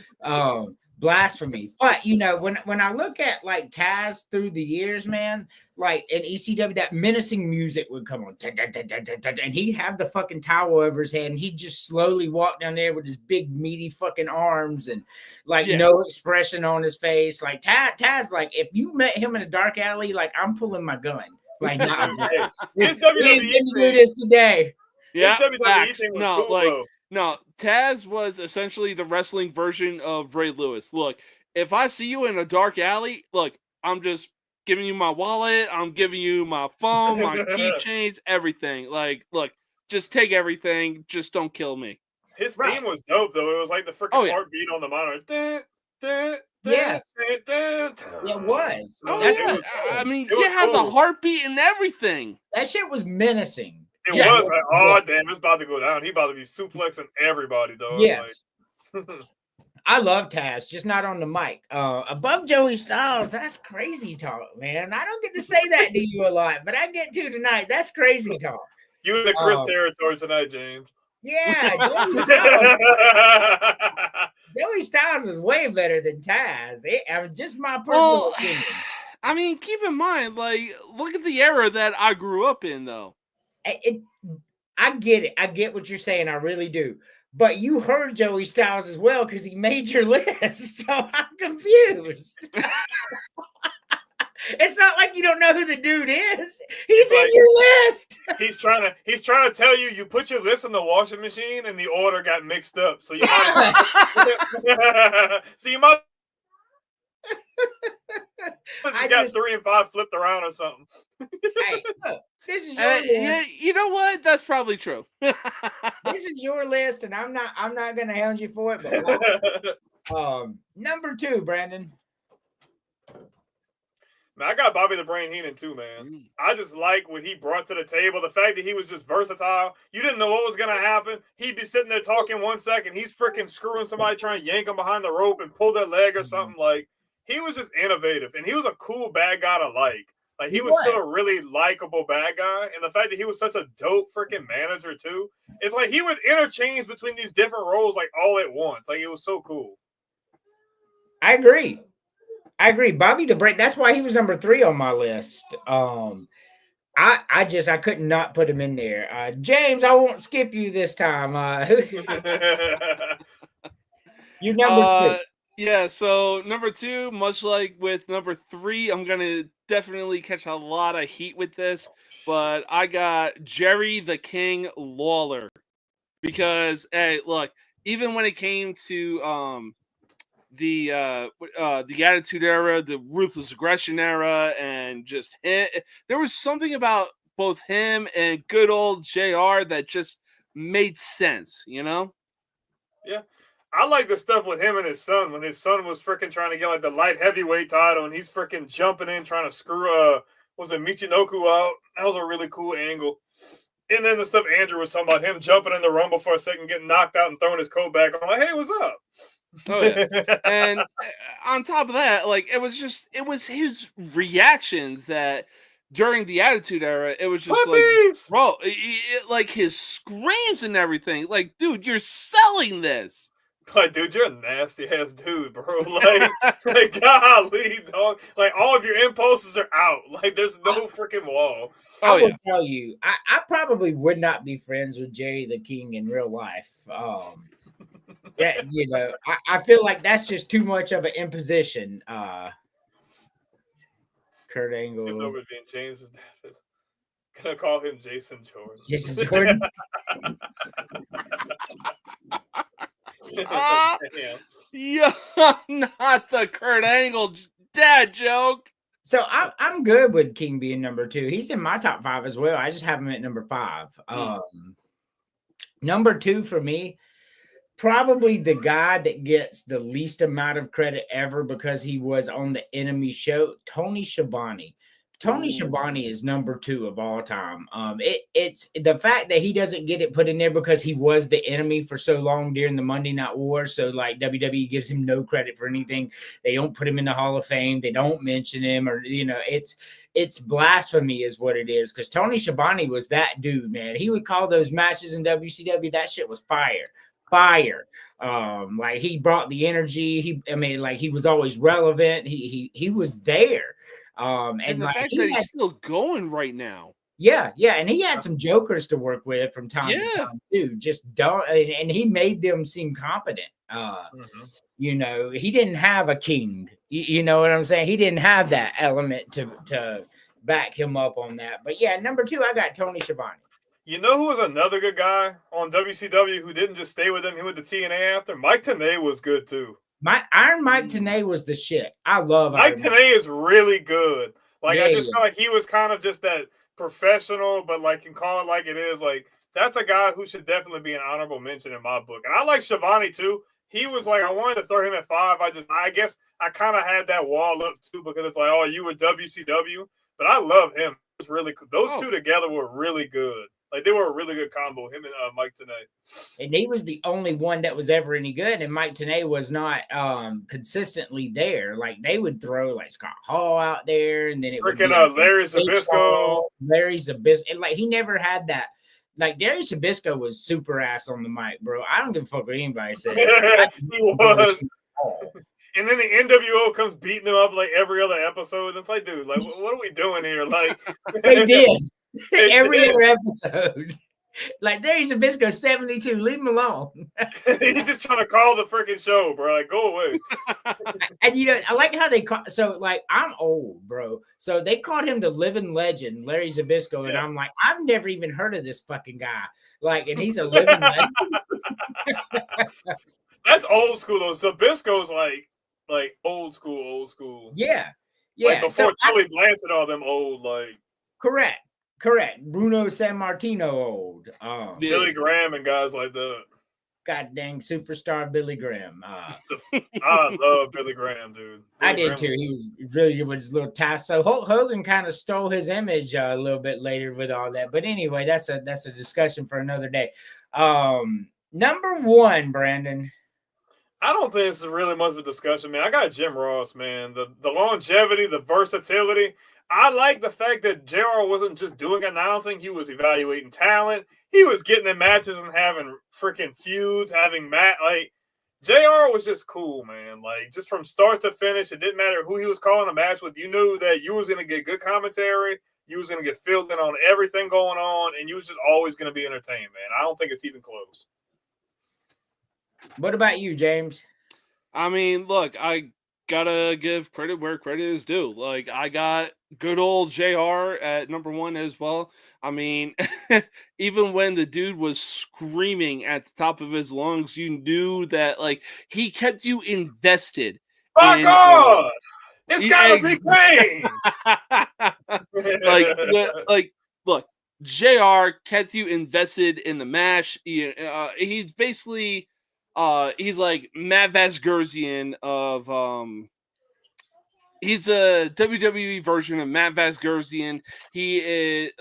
blasphemy. But you know, when I look at like Taz through the years, man, like in ECW, that menacing music would come on, and he'd have the fucking towel over his head, and he'd just slowly walk down there with his big meaty fucking arms and like Yeah. no expression on his face. Like Taz, like if you met him in a dark alley, like I'm pulling my gun. Like, nah, His we ain't WWE gonna do thing, this today. Yeah, his WWE facts. thing was No, cool like though. no, Taz was essentially the wrestling version of Ray Lewis. Look, if I see you in a dark alley, look, I'm just giving you my wallet, I'm giving you my phone, my keychains, everything. Like, look, just take everything, just don't kill me. His Right. theme was dope though. It was like the freaking Oh, yeah. heartbeat on the monitor. Dun, dun, dun, Yes. dun, dun, dun. It was. Oh That's yeah, what I mean, It you was have the cool. heartbeat and everything. that shit was menacing. It Yeah. was like, oh damn, it's about to go down. He about to be suplexing everybody, dog. Yes. Like, I love Taz, just not on the mic. Above Joey Styles, that's crazy talk, man. I don't get to say that to you a lot, but I get to tonight. That's crazy talk. you in the Chris Um, territory tonight, James. Yeah, Joey Styles is way better than Taz. Just my personal Well, opinion. I mean, keep in mind, like, look at the era that I grew up in, though. I get it. I get what you're saying. I really do. But you heard Joey Styles as well because he made your list. So I'm confused. It's not like you don't know who the dude is. He's in your list. He's trying to tell you you put your list in the washing machine and the order got mixed up. So you might I got just- 3 and 5 flipped around or something. Hey, look, this is your Yeah, list. you know what? That's probably true. This is your list, and I'm not gonna hound you for it. But number 2, Brandon. Man, I got Bobby the Brain Heenan too, man. I just like what he brought to the table. The fact that he was just versatile. You didn't know what was going to happen. He'd be sitting there talking 1 second. He's freaking screwing somebody, trying to yank him behind the rope and pull their leg or something. Like, he was just innovative. And he was a cool bad guy to like. Like, he was still a really likable bad guy. And the fact that he was such a dope freaking manager too. It's like he would interchange between these different roles like all at once. Like, it was so cool. I agree. Bobby the Brain. That's why he was number 3 on my list. I could not put him in there. James, I won't skip you this time. You're number 2. Yeah, so number 2, much like with number 3, I'm gonna definitely catch a lot of heat with this, but I got Jerry the King Lawler because, hey, look, even when it came to the Attitude Era, the Ruthless Aggression Era, and just there was something about both him and good old JR that just made sense, you know? Yeah. I like the stuff with him and his son when his son was freaking trying to get like the light heavyweight title and he's freaking jumping in trying to screw was it Michinoku out? That was a really cool angle. And then the stuff Andrew was talking about, him jumping in the Rumble for a second, getting knocked out and throwing his coat back. I'm like, hey, what's up? Oh yeah. And on top of that, like it was his reactions that during the Attitude Era, it was just Puppies! like, bro, like his screams and everything. Like, dude, you're selling this. Like, dude, you're a nasty ass dude, bro. Like, golly, dog. Like, all of your impulses are out. Like, there's no freaking wall. I Oh will yeah. tell you, I probably would not be friends with Jerry the King in real life. That I feel like that's just too much of an imposition. Kurt Even though Angle, we're being James' dad is gonna call him Jason Jordan. Jason Jordan. Ah, Damn. yeah, not the Kurt Angle dad joke. So I'm good with King being number 2. He's in my top 5 as well. I just have him at number 5. Number 2 for me, probably the guy that gets the least amount of credit ever because he was on the Enemy show, Tony Schiavone. Tony Schiavone is number 2 of all time. It's the fact that he doesn't get it put in there because he was the Enemy for so long during the Monday Night War. So like WWE gives him no credit for anything. They don't put him in the Hall of Fame. They don't mention him, or it's blasphemy is what it is. Because Tony Schiavone was that dude, man. He would call those matches in WCW. That shit was fire. Like he brought the energy. He was always relevant. He was there. And the like fact that he's still going right now. yeah, and he had some jokers to work with from time to Yeah. time too. Just don't, and he made them seem competent. He didn't have a king. You know what I'm saying? He didn't have that element to back him up on that. But yeah, number 2, I got Tony Schiavone. You know who was another good guy on WCW who didn't just stay with him? He went to TNA after. Mike Tenay was good too. Iron Mike Tenay was the shit. I love Mike Tenay is really good. Like Yeah, I just felt like he was kind of just that professional, but like can call it like it is. Like that's a guy who should definitely be an honorable mention in my book. And I like Schiavone too. He was like, I wanted to throw him at 5. I guess I kind of had that wall up too because it's like, oh, you were WCW, but I love him. It was really cool. Those two together were really good. Like they were a really good combo, him and Mike Tenay. And he was the only one that was ever any good. And Mike Tenay was not consistently there. Like they would throw like Scott Hall out there, and then it would be Larry Zbyszko. Larry Zbyszko. And like he never had that. Like Larry Zbyszko was super ass on the mic, bro. I don't give a fuck what anybody says. He was. And then the NWO comes beating him up like every other episode. It's like, dude, like what are we doing here? Like they did. Every other episode. Like there's a Zbyszko 72. Leave him alone. He's just trying to call the freaking show, bro. Like, go away. And I like how they call. So like I'm old, bro. So they called him the living legend, Larry Zbyszko, and I'm like, I've never even heard of this fucking guy. Like, and he's a living legend. That's old school though. Zbyszko's like old school. Yeah. Like before Tully Blanchard, all them old like. Correct. Bruno Sammartino old. Billy Graham and guys like that. God dang superstar Billy Graham. I love Billy Graham, dude. I did too. He was really with his little task. So Hulk Hogan kind of stole his image a little bit later with all that. But anyway, that's a discussion for another day. Number 1, Brandon. I don't think this is really much of a discussion, man. I got Jim Ross, man. The longevity, the versatility. I like the fact that JR wasn't just doing announcing. He was evaluating talent. He was getting in matches and having freaking feuds, like JR was just cool, man. Like just from start to finish, it didn't matter who he was calling a match with. You knew that you was going to get good commentary. You was going to get filled in on everything going on, and you was just always going to be entertained, man. I don't think it's even close. What about you, James? I mean, look, I gotta give credit where credit is due. Like, I got good old JR at number 1 as well. I mean, even when the dude was screaming at the top of his lungs, you knew that, like, he kept you invested. Fuck off! It's gotta be Kane! Look, JR kept you invested in the match. He's basically... he's like Matt Vasgersian of he's a WWE version of Matt Vasgersian. He is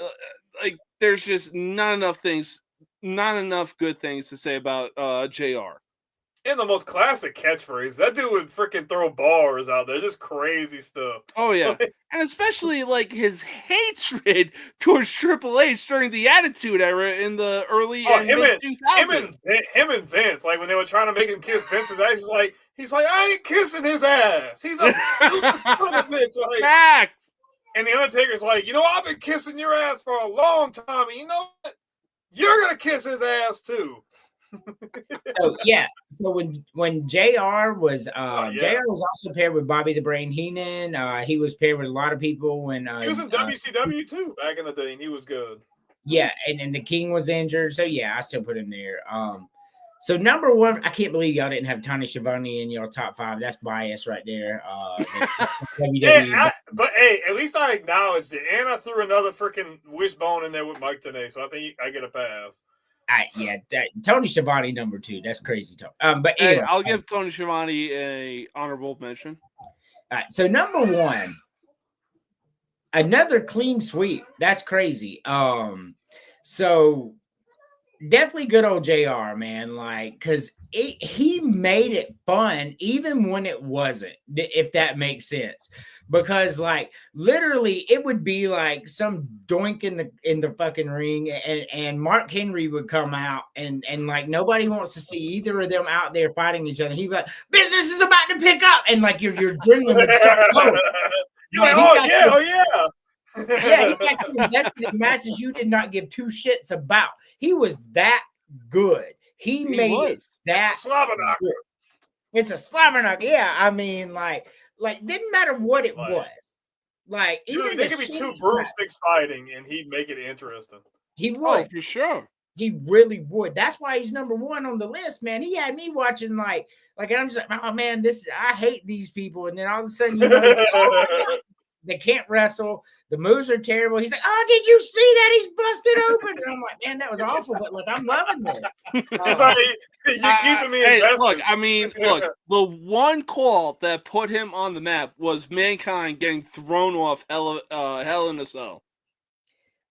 like there's just not enough good things to say about JR. And the most classic catchphrase. That dude would freaking throw bars out there. Just crazy stuff. Oh yeah, and especially like his hatred towards Triple H during the Attitude Era in the early and mid 2000s. Him and Vince, like when they were trying to make him kiss Vince's ass, he's like, I ain't kissing his ass. He's a stupid son of a bitch. Like, Facts. and the Undertaker's like, I've been kissing your ass for a long time, and you know what? You're gonna kiss his ass too. So yeah, so when JR was JR was also paired with Bobby the Brain Heenan. He was paired with a lot of people when he was in WCW too back in the day, and he was good. Yeah, and the King was injured, so yeah, I still put him there. So number one, I can't believe y'all didn't have Tony Schiavone in your top 5. That's bias right there. Yeah, but hey, at least I acknowledged it, and I threw another freaking wishbone in there with Mike Tenay, so I think I get a pass. Yeah, Tony Schiavone number 2. That's crazy talk. But Hey, anyway, I'll give Tony Schiavone a honorable mention. All right, so number 1, another clean sweep. That's crazy. So definitely good old JR, man. Like, because he made it fun even when it wasn't, if that makes sense. Because like literally it would be like some doink in the fucking ring, and Mark Henry would come out and like nobody wants to see either of them out there fighting each other. He'd be like, business is about to pick up, and like your adrenaline would start going. You're like, oh yeah. Yeah, he got you invested in matches you did not give 2 shits about. He was that good. He made it that Slobberknocker. It's a Slobberknocker. Yeah, I mean, like didn't matter what it was. Like even there could be 2 broomsticks fighting, and he'd make it interesting. He would. Oh, for sure. He really would. That's why he's number 1 on the list, man. He had me watching like and I'm just like, oh man, I hate these people, and then all of a sudden, they can't wrestle. The moves are terrible. He's like, oh, did you see that? He's busted open. And I'm like, man, that was awful, but like, I'm loving this. It's like, you're keeping me invested. Look, I mean, the one call that put him on the map was Mankind getting thrown off Hell in a Cell.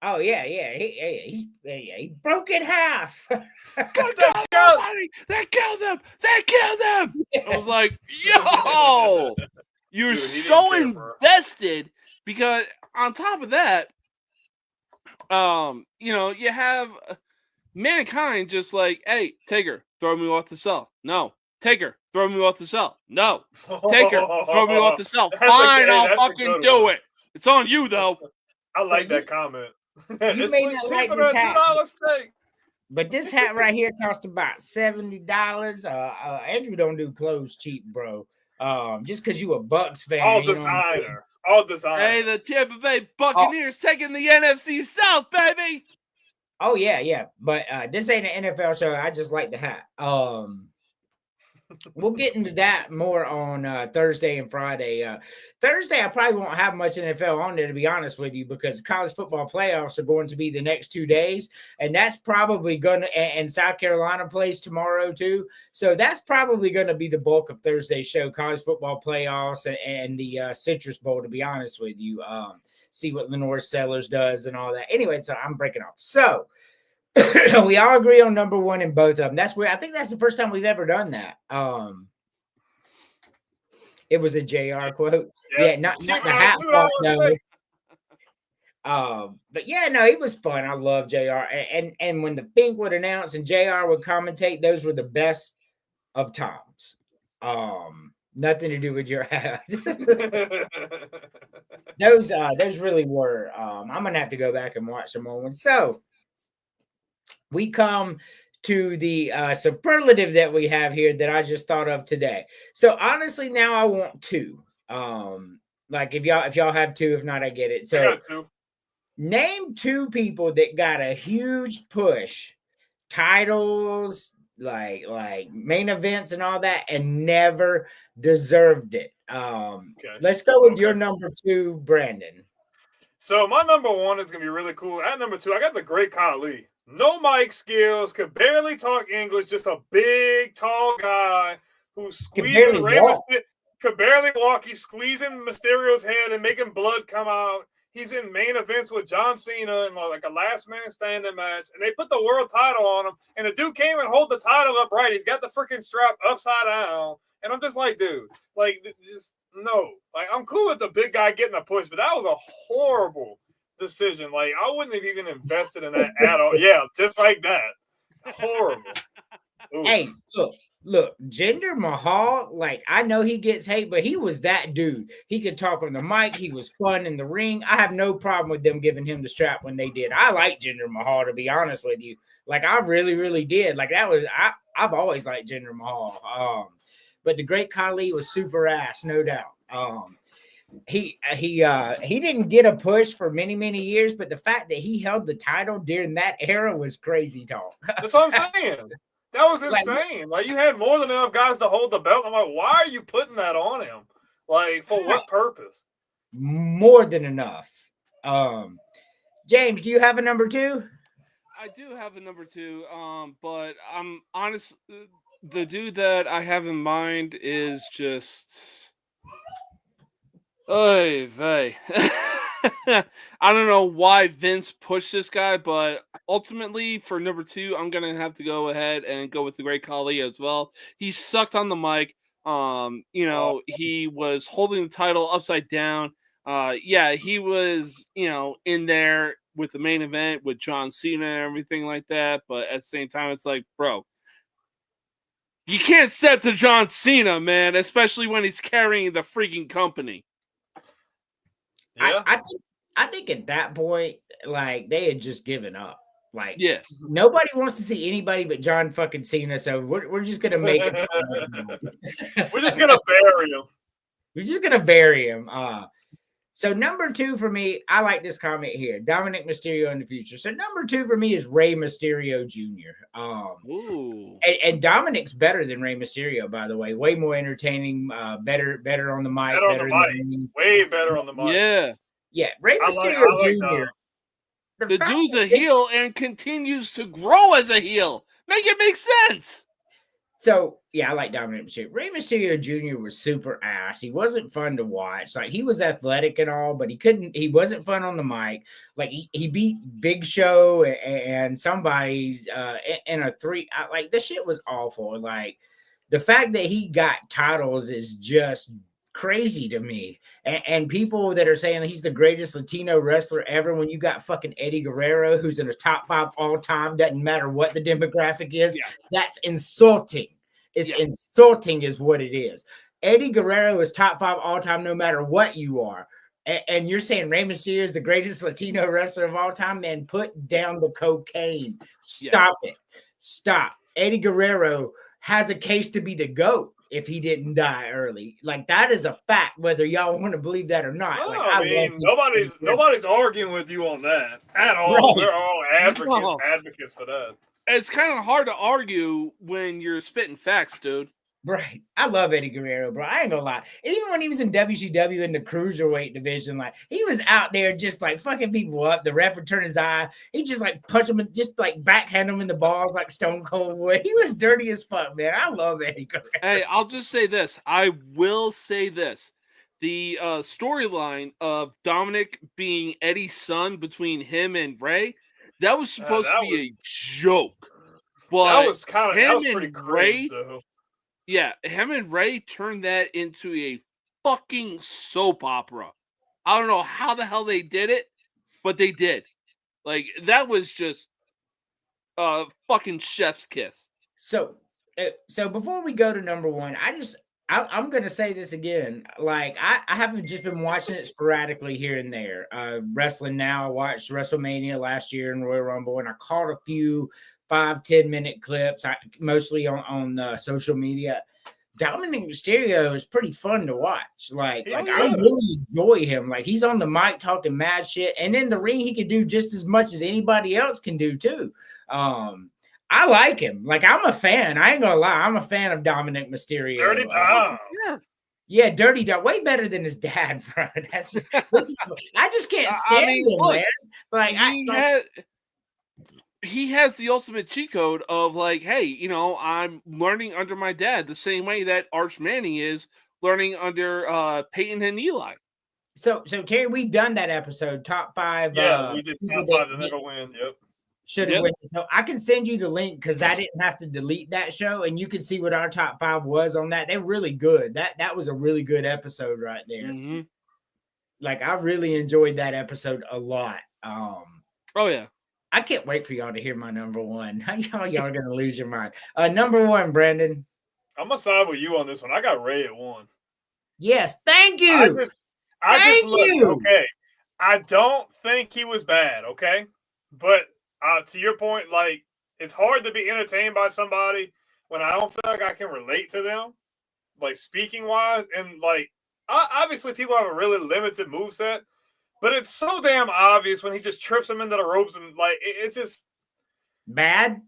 Oh, yeah. He broke in half. That killed him. I was like, yo, you're so invested because on top of that, you have Mankind just like, hey, Taker, throw me off the cell. No. Taker, throw me off the cell. No. Taker, throw me off the cell. Fine, I'll fucking do it. It's on you, though. I like that comment. You may not like this hat, but this hat right here cost about $70. Andrew don't do clothes cheap, bro. Just because you a Bucks fan. All designer. Hey, the Tampa Bay Buccaneers taking the NFC South, baby. Oh, yeah. But this ain't an NFL show. I just like the hat. We'll get into that more on Thursday and Friday. Thursday, I probably won't have much NFL on there, to be honest with you, because college football playoffs are going to be the next 2 days. And that's probably going to – and South Carolina plays tomorrow too. So that's probably going to be the bulk of Thursday's show, college football playoffs and the Citrus Bowl, to be honest with you. See what Lenore Sellers does and all that. Anyway, so I'm breaking off. So – we all agree on number 1 in both of them. That's where I think that's the first time we've ever done that. It was a JR quote. Yeah, not the hat part though. But yeah, no, it was fun. I love JR. And when the Fink would announce and JR would commentate, those were the best of times. Nothing to do with your hat. Those really were. I'm gonna have to go back and watch some more ones. So we come to the superlative that we have here that I just thought of today. So honestly, now I want 2. Like if y'all have 2, if not, I get it. So name 2 people that got a huge push, titles, like main events and all that, and never deserved it. Let's go with your number 2, Brandon. So my number 1 is gonna be really cool. At number 2, I got the Great Khali. No mic skills, could barely talk English, just a big, tall guy who's squeezing Rey Mysterio, could barely walk. He's squeezing Mysterio's head and making blood come out. He's in main events with John Cena in like a last man standing match, and they put the world title on him, and the dude came and hold the title upright. He's got the freaking strap upside down, and I'm just like, dude, like, just no. Like, I'm cool with the big guy getting a push, but that was a horrible decision. Like, I wouldn't have even invested in that at all. Yeah, just like that. Horrible. Oof. Hey, look, Jinder Mahal, like, I know he gets hate, but he was that dude. He could talk on the mic. He was fun in the ring. I have no problem with them giving him the strap when they did. I like Jinder Mahal, to be honest with you. Like, I really, really did. Like, I've always liked Jinder Mahal. But the Great Khali was super ass, no doubt. He didn't get a push for many, many years, but the fact that he held the title during that era was crazy talk. That's what I'm saying. That was insane. Like, you had more than enough guys to hold the belt. I'm like, why are you putting that on him? Like, for what purpose? More than enough. James, do you have a number 2? I do have a number 2, but I'm honest. The dude that I have in mind is just, oy vey. I don't know why Vince pushed this guy, but ultimately for number 2, I'm gonna have to go ahead and go with the Great Khali as well. He sucked on the mic. He was holding the title upside down. Yeah, he was, in there with the main event with John Cena and everything like that. But at the same time, it's like, bro, you can't step to John Cena, man, especially when he's carrying the freaking company. Yeah. I think at that point, like, they had just given up. Like, Yeah, nobody wants to see anybody but John fucking Cena, so we're just gonna make it. We're just gonna bury him. We're just gonna bury him. So number 2 for me, I like this comment here. Dominic Mysterio in the future. So number 2 for me is Rey Mysterio Jr. Ooh. And Dominic's better than Rey Mysterio, by the way. Way more entertaining, better on the mic, Better on the mic. Way better on the mic. Yeah, Rey Mysterio Jr. The dude's a heel and continues to grow as a heel. Make it make sense. So, yeah, I like Dominic Mysterio. Rey Mysterio Jr. was super ass. He wasn't fun to watch. Like, he was athletic and all, but he wasn't fun on the mic. Like, he beat Big Show and somebody in a 3. Like, this shit was awful. Like, the fact that he got titles is just crazy to me. And people that are saying he's the greatest Latino wrestler ever, when you got fucking Eddie Guerrero, who's in the top 5 all time, doesn't matter what the demographic is, that's insulting. It's insulting is what it is. Eddie Guerrero is top 5 all time, no matter what you are. And you're saying Rey Mysterio is the greatest Latino wrestler of all time? Man, put down the cocaine. Stop it. Stop. Eddie Guerrero has a case to be the GOAT if he didn't die early. Like, that is a fact, whether y'all want to believe that or not. No, like, I mean, nobody's arguing with you on that at all. Right. We're all advocates for that. It's kind of hard to argue when you're spitting facts, dude. Right. I love Eddie Guerrero, bro. I ain't gonna lie. Even when he was in WCW in the cruiserweight division, like, he was out there just like fucking people up. The ref would turn his eye. He just like punch him and just like backhand him in the balls like Stone Cold would. He was dirty as fuck, man. I love Eddie Guerrero. Hey, I'll just say this. I will say this. The storyline of Dominic being Eddie's son between him and Rey, that was supposed to be a joke. But that was pretty cringe, though. Yeah, him and Rey turned that into a fucking soap opera. I don't know how the hell they did it, but they did. Like, that was just a fucking chef's kiss. So before we go to number 1, I'm gonna say this again. Like, I haven't just been watching it sporadically here and there. Wrestling Now, I watched WrestleMania last year and Royal Rumble, and I caught a few 5-10 minute clips, mostly on social media. Dominic Mysterio is pretty fun to watch. Like I really enjoy him. Like, he's on the mic talking mad shit, and in the ring he can do just as much as anybody else can do too. I like him. Like, I'm a fan. I ain't gonna lie. I'm a fan of Dominic Mysterio. Dirty Tom. Yeah, Dirty Dog. Way better than his dad, bro. I just can't stand him, look, man. Like, he has the ultimate cheat code of like, hey, I'm learning under my dad the same way that Arch Manning is learning under Peyton and Eli. So Terry, we've done that episode, top 5. Yeah, we did people top 5 to that never win. Yep. should have Yep. won. So I can send you the link because I didn't have to delete that show, and you can see what our top 5 was on that. They're really good. That was a really good episode right there. Mm-hmm. Like I really enjoyed that episode a lot. Oh yeah. I can't wait for y'all to hear my number one. How y'all gonna lose your mind? Number 1, Brandon. I'm gonna side with you on this one. I got Ray at 1. Yes, thank you. I just Thank look, you. okay. I don't think he was bad, okay? But to your point, like it's hard to be entertained by somebody when I don't feel like I can relate to them, like speaking wise, and like obviously people have a really limited moveset, but it's so damn obvious when he just trips them into the ropes and like it's just Bad.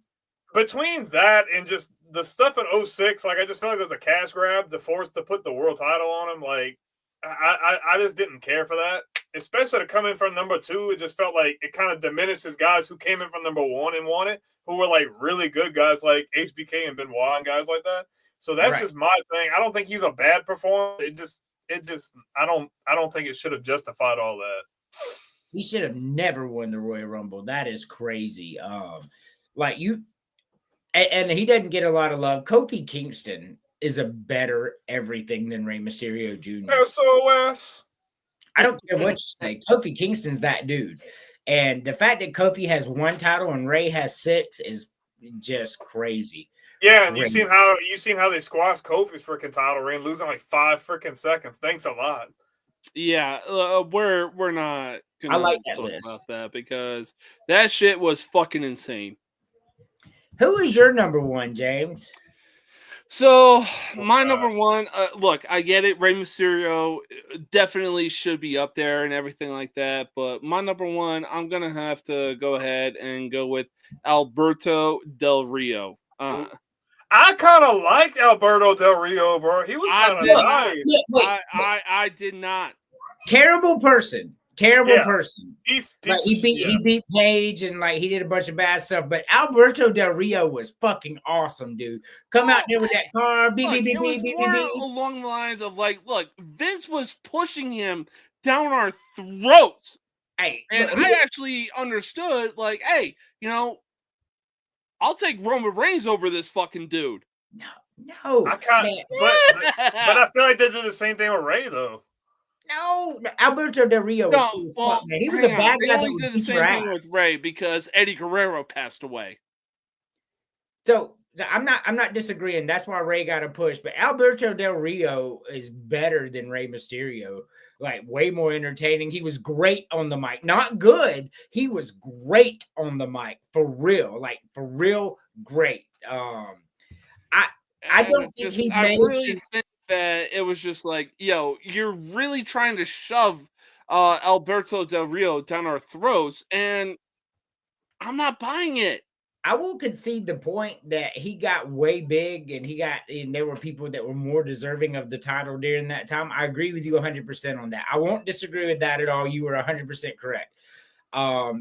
between that and just the stuff in 06, like I just felt like it was a cash grab to force to put the world title on him. Like I just didn't care for that, especially to come in from number 2. It just felt like it kind of diminished his guys who came in from number 1 and won it, who were like really good guys like HBK and Benoit and guys like that. So that's Right. just my thing. I don't think he's a bad performer. It just I don't think it should have justified all that. He should have never won the Royal Rumble. That is crazy. Like you, and he doesn't get a lot of love. Kofi Kingston is a better everything than Rey Mysterio Jr. SOS. I don't care what you say. Kofi Kingston's that dude. And the fact that Kofi has 1 title and Ray has 6 is just crazy. Yeah, and you Crazy. seen how they squashed Kofi's freaking title reign, losing like 5 freaking seconds. Thanks a lot. Yeah, we're not gonna I like that talk list. about that because that shit was fucking insane. Who is your number 1, James? So my number 1, look, I get it. Rey Mysterio definitely should be up there and everything like that. But my number 1, I'm gonna have to go ahead and go with Alberto Del Rio. I kind of liked Alberto Del Rio, bro. He was kind of nice. Yeah, wait, I did not. terrible person. Terrible Yeah. person. Piece Like of he shit. beat Paige and like he did a bunch of bad stuff. But Alberto Del Rio was fucking awesome, dude. Come out there with that car, beep, Look, beep, beep, it was beep, beep, more beep, beep. along the lines of like, look, Vince was pushing him down our throats. Hey, And look, I actually understood, like, hey, you know, I'll take Roman Reigns over this fucking dude. no, I kind man, but I feel like they did the same thing with Ray though. no. Alberto Del Rio was cool as fuck, man. He was a hang on. bad They guy that only would did the beat your same thing ass. with Ray because Eddie Guerrero passed away. So I'm not disagreeing. That's why Ray got a push. But Alberto Del Rio is better than Rey Mysterio. Like way more entertaining. He was great on the mic. Not good. He was great on the mic. For real. Like for real great. I don't think he I managed really to- think that it was just like, yo, you're really trying to shove Alberto Del Rio down our throats, and I'm not buying it. I will concede the point that he got way big and there were people that were more deserving of the title during that time. I agree with you 100% on that. I won't disagree with that at all. You were 100% correct.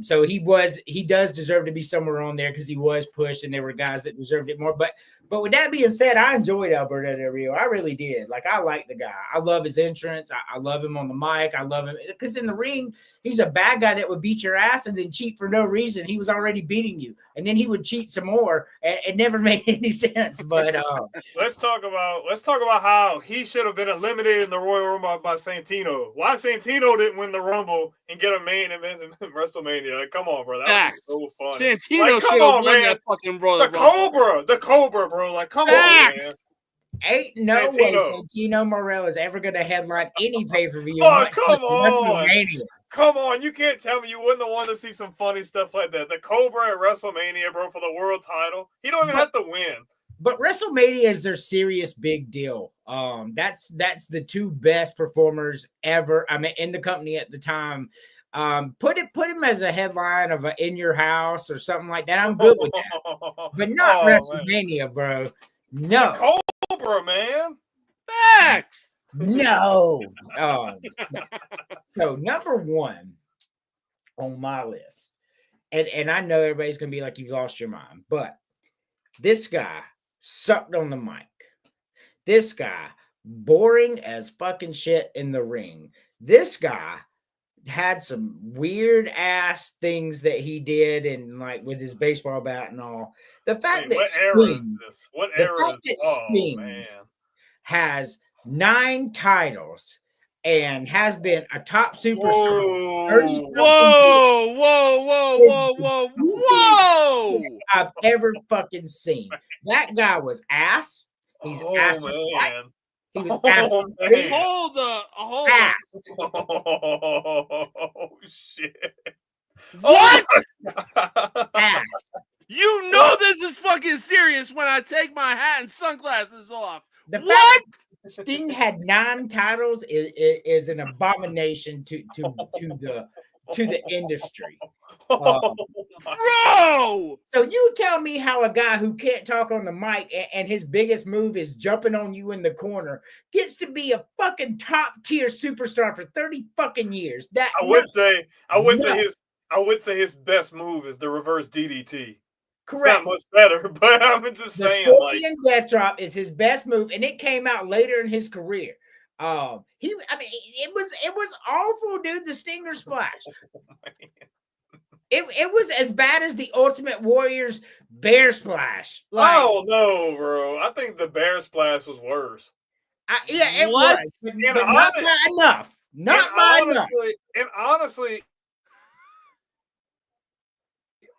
So he does deserve to be somewhere on there because he was pushed and there were guys that deserved it more. But with that being said, I enjoyed Alberto Del Rio. I really did. Like, I like the guy. I love his entrance. I love him on the mic. I love him because in the ring, he's a bad guy that would beat your ass and then cheat for no reason. He was already beating you. And then he would cheat some more. And it never made any sense. But Let's talk about how he should have been eliminated in the Royal Rumble by Santino. Why Santino didn't win the Rumble and get a main event in WrestleMania? Like, come on, bro. That was so funny. Santino Like, come should have on, won man. that fucking Royal The Cobra, bro. Like, come on, man. ain't no way Santino Morel is ever going to headline any pay-per-view. Oh, come on. WrestleMania. Come on, you can't tell me you wouldn't want to see some funny stuff like that. The Cobra at WrestleMania, bro, for the world title. He don't even have to win. But WrestleMania is their serious big deal. That's the 2 best performers ever. I mean, in the company at the time. Put him as a headline of In Your House or something like that. I'm good with that. But not WrestleMania, man. Bro. No. The Cobra, man. Facts. No. So number 1 on my list, and I know everybody's gonna be like, you've lost your mind, but this guy sucked on the mic. This guy boring as fucking shit in the ring. This guy had some weird ass things that he did, and like with his baseball bat and all. The fact Wait, that what era is Sting, this? What the era fact is? that Oh Sting man. has 9 titles and has been a top superstar for 30 Whoa. something years Whoa, whoa, whoa, is whoa, the whoa, goofiest shit whoa! I've ever fucking seen. That guy was ass. He's ass. Oh man. He was ass. Oh man. Hold on. Ass. Oh shit. What? Oh, Ass. You know this is fucking serious when I take my hat and sunglasses off. The fact What? that Sting had 9 titles is an abomination to the industry. oh my. Bro! So you tell me how a guy who can't talk on the mic and his biggest move is jumping on you in the corner gets to be a fucking top tier superstar for 30 fucking years. That I would say no. his best move is the reverse DDT. It's Correct. not much better, but I'm just The saying, like, Scorpion Death Drop is his best move, and it came out later in his career. It was awful, dude. The Stinger Splash. It was as bad as the Ultimate Warrior's Bear Splash. Like, oh no, bro. I think the Bear Splash was worse. yeah, it What? was, but And not by enough. Not by enough. And honestly,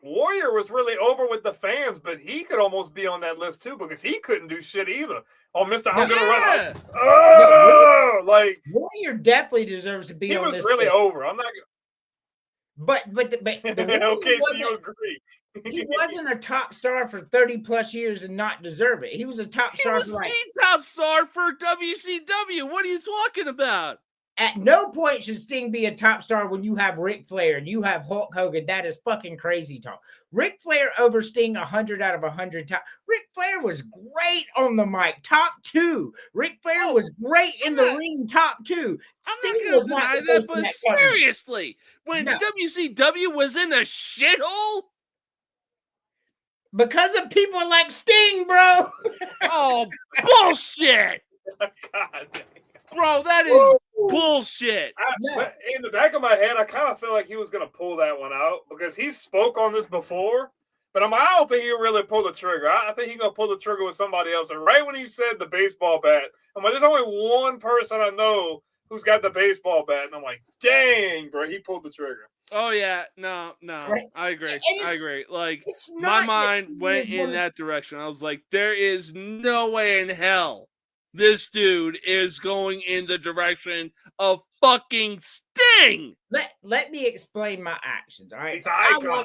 Warrior was really over with the fans, but he could almost be on that list too because he couldn't do shit either. Oh, Mister, I'm gonna run. Oh, like Warrior definitely deserves to be he on was this really list. over. I'm not. But the Warrior Okay, so you wasn't- agree? he wasn't a top star for 30 plus years and not deserve it. He was a top He star was for like the top star for WCW. What are you talking about? at no point should Sting be a top star when you have Ric Flair and you have Hulk Hogan. That is fucking crazy talk. Ric Flair over Sting 100 out of 100 times. Ric Flair was great on the mic, top 2. Ric Flair was great in the ring, top 2. I'm Sting not was going to not deny the that, face in but that company. seriously, when No. WCW was in the shithole, Because of people like Sting, bro. oh, bullshit. God. Bro, that is bullshit. But in the back of my head, I kind of feel like he was gonna pull that one out because he spoke on this before. But I don't think he'll really pull the trigger. I think he's gonna pull the trigger with somebody else. And right when you said the baseball bat, I'm like, there's only one person I know who's got the baseball bat, and I'm like, dang, bro, he pulled the trigger. Oh yeah, no, Right. I agree. And I agree. Like it's my not that mind Sting went is in one of- that direction. I was like, there is no way in hell this dude is going in the direction of fucking Sting. Let me explain my actions. All right. He's So an icon.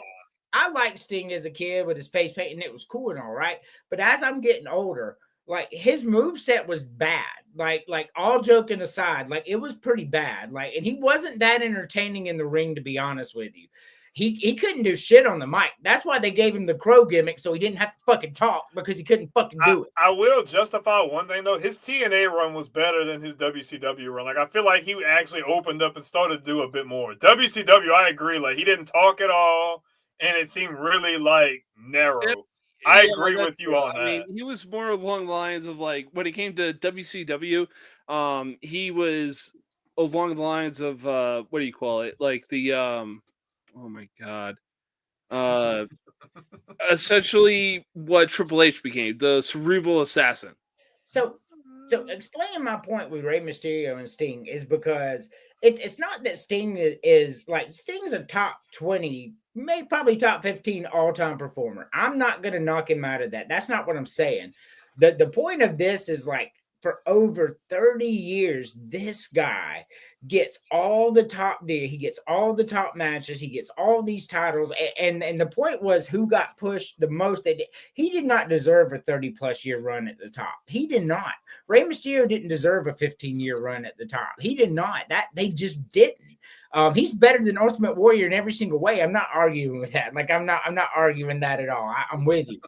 I liked Sting as a kid with his face paint, and it was cool and all right. But as I'm getting older, like his moveset was bad. Like all joking aside, like it was pretty bad. Like, and he wasn't that entertaining in the ring, to be honest with you. He couldn't do shit on the mic. That's why they gave him the crow gimmick, so he didn't have to fucking talk because he couldn't fucking do it. I will justify one thing though. His TNA run was better than his WCW run. Like I feel like he actually opened up and started to do a bit more. WCW, I agree. Like he didn't talk at all, and it seemed really like narrow. I agree with you on that. I mean, he was more along the lines of like when it came to WCW, he was along the lines of what do you call it? Like the oh my god. Essentially what Triple H became, the cerebral assassin. So explaining my point with Rey Mysterio and Sting is because it's not that Sting is like Sting's a top 20, maybe probably top 15 all-time performer. I'm not gonna knock him out of that. That's not what I'm saying. The point of this is like for over 30 years, this guy gets all the top deal. He gets all the top matches. He gets all these titles. And the point was who got pushed the most. He did not deserve a 30-plus year run at the top. He did not. Rey Mysterio didn't deserve a 15-year run at the top. He did not. That they just didn't. He's better than Ultimate Warrior in every single way. I'm not arguing with that. Like I'm not arguing that at all. I'm with you.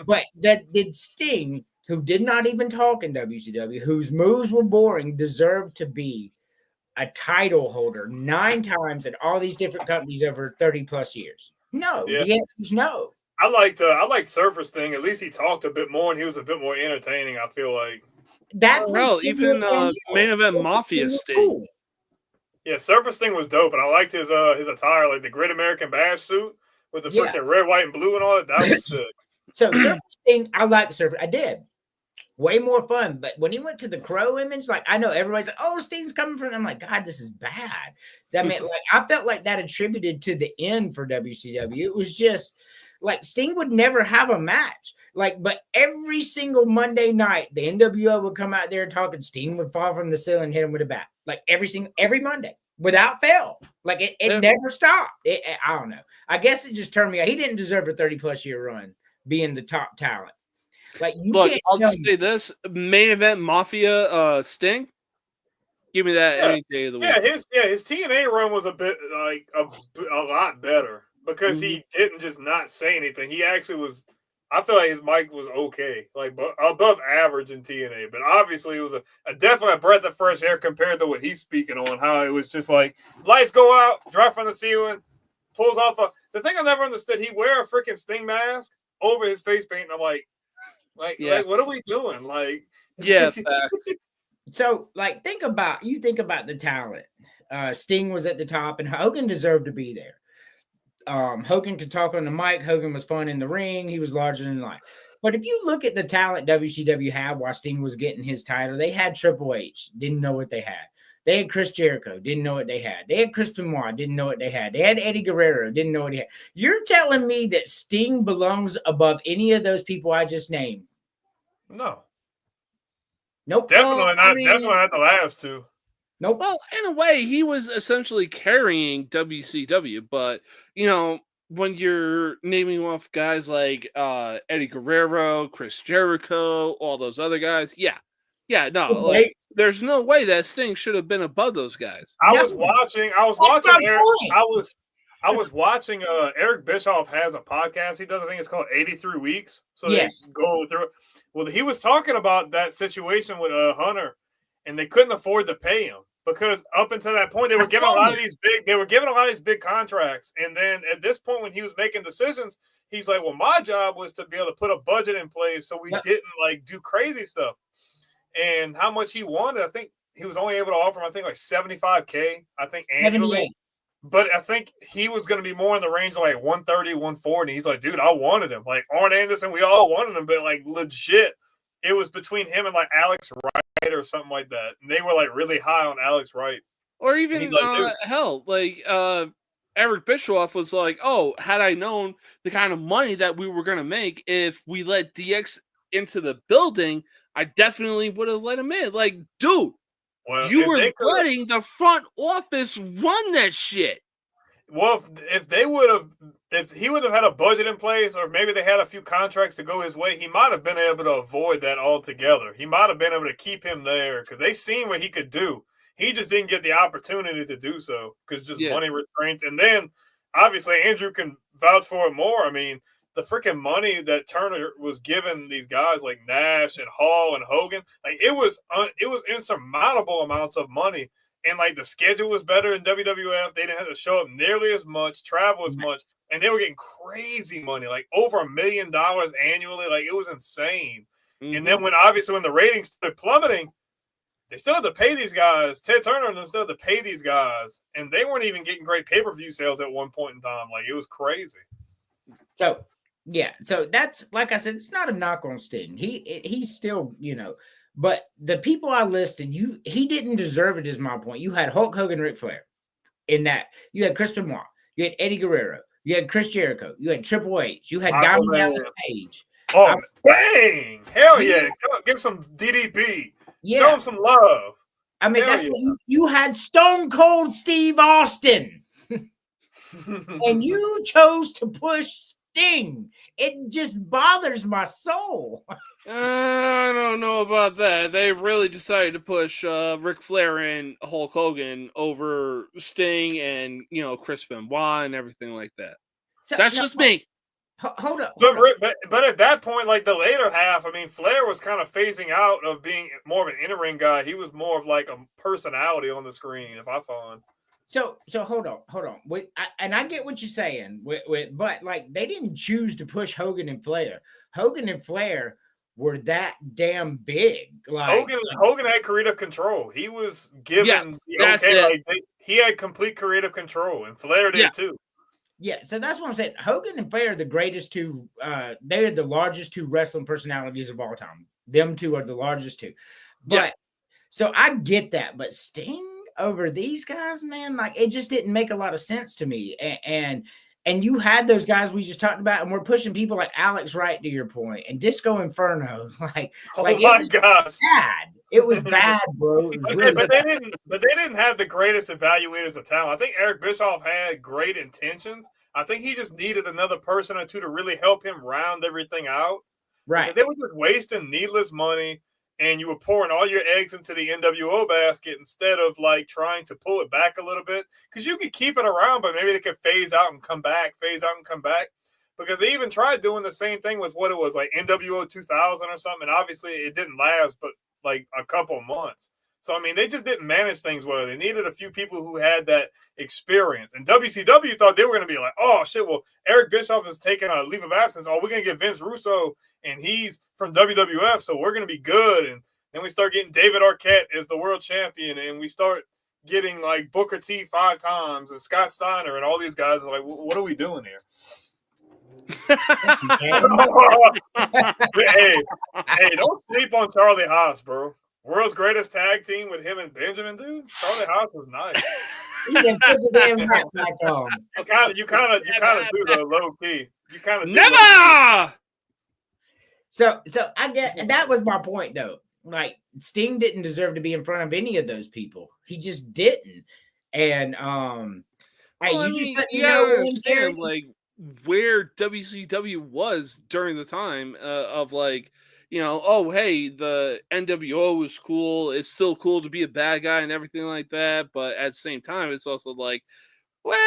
But that did Sting, who did not even talk in WCW, whose moves were boring, deserved to be a title holder 9 times in all these different companies over 30 plus years? No, Yeah. the answer is no. I liked Surfer's thing. At least he talked a bit more and he was a bit more entertaining. I feel like That's Hell, Sting even was on. main event So Mafia was Sting. cool. Yeah, Surface Sting was dope, and I liked his attire, like the Great American Bash suit with the Yeah. freaking red, white, and blue and all that. That was sick. So Surface Sting, I like Surface. I did. Way more fun. But when he went to the Crow image, like I know everybody's like, oh, Sting's coming from. I'm like, God, this is bad. I mean, like I felt like that attributed to the end for WCW. It was just like Sting would never have a match. Like, but every single Monday night, the NWO would come out there talking. Sting would fall from the ceiling and hit him with a bat. Like every Monday without fail. Like it never stopped. I don't know. I guess it just turned me out. He didn't deserve a 30+ year run being the top talent. Like you Look, can't I'll tell just me- say this: main event Mafia, Sting. Give me that any day of the week. His TNA run was a bit like a lot better because he didn't just not say anything. He actually was. I feel like his mic was okay, like above average in TNA. But obviously, it was a definite breath of fresh air compared to what he's speaking on. How it was just like lights go out, drop from the ceiling, pulls off the thing I never understood. He wear a freaking Sting mask over his face paint. And I'm like, what are we doing? Like, yeah, facts. So, like, think about the talent. Sting was at the top, and Hogan deserved to be there. Hogan could talk on the mic. Hogan was fun in the ring. He was larger than life. But if you look at the talent WCW had while Sting was getting his title, they had Triple H, didn't know what they had. They had Chris Jericho, didn't know what they had. They had Chris Benoit, didn't know what they had. They had Eddie Guerrero, didn't know what he had. You're telling me that Sting belongs above any of those people I just named? No. Nope. Definitely not. Definitely not the last two. Nope. Well, in a way, he was essentially carrying WCW, but when you're naming off guys like Eddie Guerrero, Chris Jericho, all those other guys, there's no way that Sting should have been above those guys. I was watching Eric Bischoff has a podcast he does. I think it's called 83 Weeks. So they go through it. Well, he was talking about that situation with Hunter, and they couldn't afford to pay him because up until that point they were giving a lot of these big contracts. And then at this point when he was making decisions, he's like, well, my job was to be able to put a budget in place so we didn't like do crazy stuff. And how much he wanted, I think he was only able to offer him, I think like $75K, I think annually. 78. But I think he was going to be more in the range of like 130, 140. He's like, dude, I wanted him. Like Arn Anderson, we all wanted him, but like legit, it was between him and like Alex Wright or something like that. And they were like really high on Alex Wright. Or even Eric Bischoff was like, oh, had I known the kind of money that we were going to make if we let DX into the building, I definitely would have let him in. Like, dude. Well, you were letting the front office run that shit. Well, if he would have had a budget in place, or maybe they had a few contracts to go his way, he might have been able to avoid that altogether. He might have been able to keep him there because they seen what he could do. He just didn't get the opportunity to do so because just money restraints. And then, obviously, Andrew can vouch for it more. I mean, the freaking money that Turner was giving these guys like Nash and Hall and Hogan, like it was insurmountable amounts of money. And like the schedule was better in WWF. They didn't have to show up nearly as much, travel as much, and they were getting crazy money, like over $1 million annually. Like it was insane. Mm-hmm. And then when the ratings started plummeting, they still had to pay these guys. Ted Turner and them still had to pay these guys, and they weren't even getting great pay-per-view sales at one point in time. Like it was crazy. So. Yeah, so that's like I said, it's not a knock on Sting. He's still, but the people I listed, he didn't deserve it, is my point. You had Hulk Hogan, Ric Flair in that. You had Chris Benoit, you had Eddie Guerrero, you had Chris Jericho, you had Triple H, you had Diamond Dallas Page. Oh, bang! Hell yeah! Give some DDP. Yeah. Show him some love. I mean, that's what you had Stone Cold Steve Austin, and you chose to push Sting. It just bothers my soul. I don't know about that. They've really decided to push Ric Flair and Hulk Hogan over Sting and Chris Benoit and everything like that. So, that's just me. Hold up. But at that point, like the later half, I mean, Flair was kind of phasing out of being more of an in-ring guy. He was more of like a personality on the screen, if I find. So hold on. And I get what you're saying, but like they didn't choose to push Hogan and Flair. Hogan and Flair were that damn big. Like Hogan had creative control. He was given the okay. he had complete creative control, and Flair did too. Yeah, so that's what I'm saying. Hogan and Flair are the greatest two. They are the largest two wrestling personalities of all time. Them two are the largest two. But so I get that, but Sting over these guys, man, like it just didn't make a lot of sense to me. And you had those guys we just talked about, and we're pushing people like Alex Wright to your point, and Disco Inferno, like Oh my gosh, bad. It was bad, bro. It was really but they didn't have the greatest evaluators of talent. I think Eric Bischoff had great intentions. I think he just needed another person or two to really help him round everything out. Right. Because they were just wasting needless money, and you were pouring all your eggs into the NWO basket instead of like trying to pull it back a little bit. Because you could keep it around, but maybe they could phase out and come back, Because they even tried doing the same thing with what it was like NWO 2000 or something. And obviously it didn't last, but like a couple of months. So, I mean, they just didn't manage things well. They needed a few people who had that experience. And WCW thought they were going to be like, oh, shit, well, Eric Bischoff is taking a leave of absence. Oh, we're going to get Vince Russo, and he's from WWF, so we're going to be good. And then we start getting David Arquette as the world champion, and we start getting, like, Booker T 5 times and Scott Steiner and all these guys. Like, what are we doing here? hey, don't sleep on Charlie Haas, bro. World's greatest tag team with him and Benjamin, dude. Charlie Haas was nice. You can put the damn hat back on. You kind of do the low key. You kind of never. So I get, and that was my point though. Like Sting didn't deserve to be in front of any of those people. He just didn't. And well, you gotta understand like where WCW was during the time of like. You know, oh, hey, the NWO was cool. It's still cool to be a bad guy and everything like that. But at the same time, it's also like, well,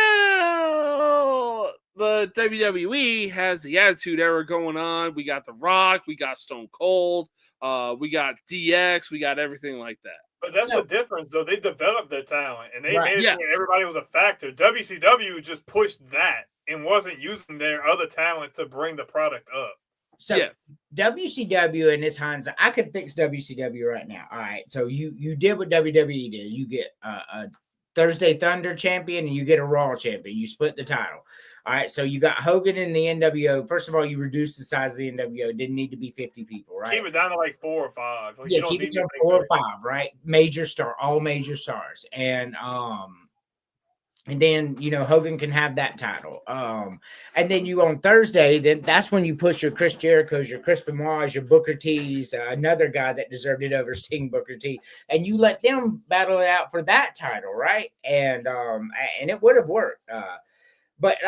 the WWE has the Attitude Era going on. We got The Rock. We got Stone Cold. We got DX. We got everything like that. But that's the difference, though. They developed their talent, and they made it so everybody was a factor. WCW just pushed that and wasn't using their other talent to bring the product up. So WCW in this hindsight, I could fix WCW right now. All right. So you did what WWE did. You get a Thursday Thunder champion and you get a Raw champion. You split the title. All right. So you got Hogan in the NWO. First of all, you reduced the size of the NWO. It didn't need to be 50 people, right? Keep it down to like 4 or 5. Like, keep it down to 4 or 5, right? All major stars. And then, you know, Hogan can have that title. And then you on Thursday, then that's when you push your Chris Jericho's, your Chris Benoit's, your Booker T's, another guy that deserved it over Sting, Booker T. And you let them battle it out for that title, right? And it would have worked. But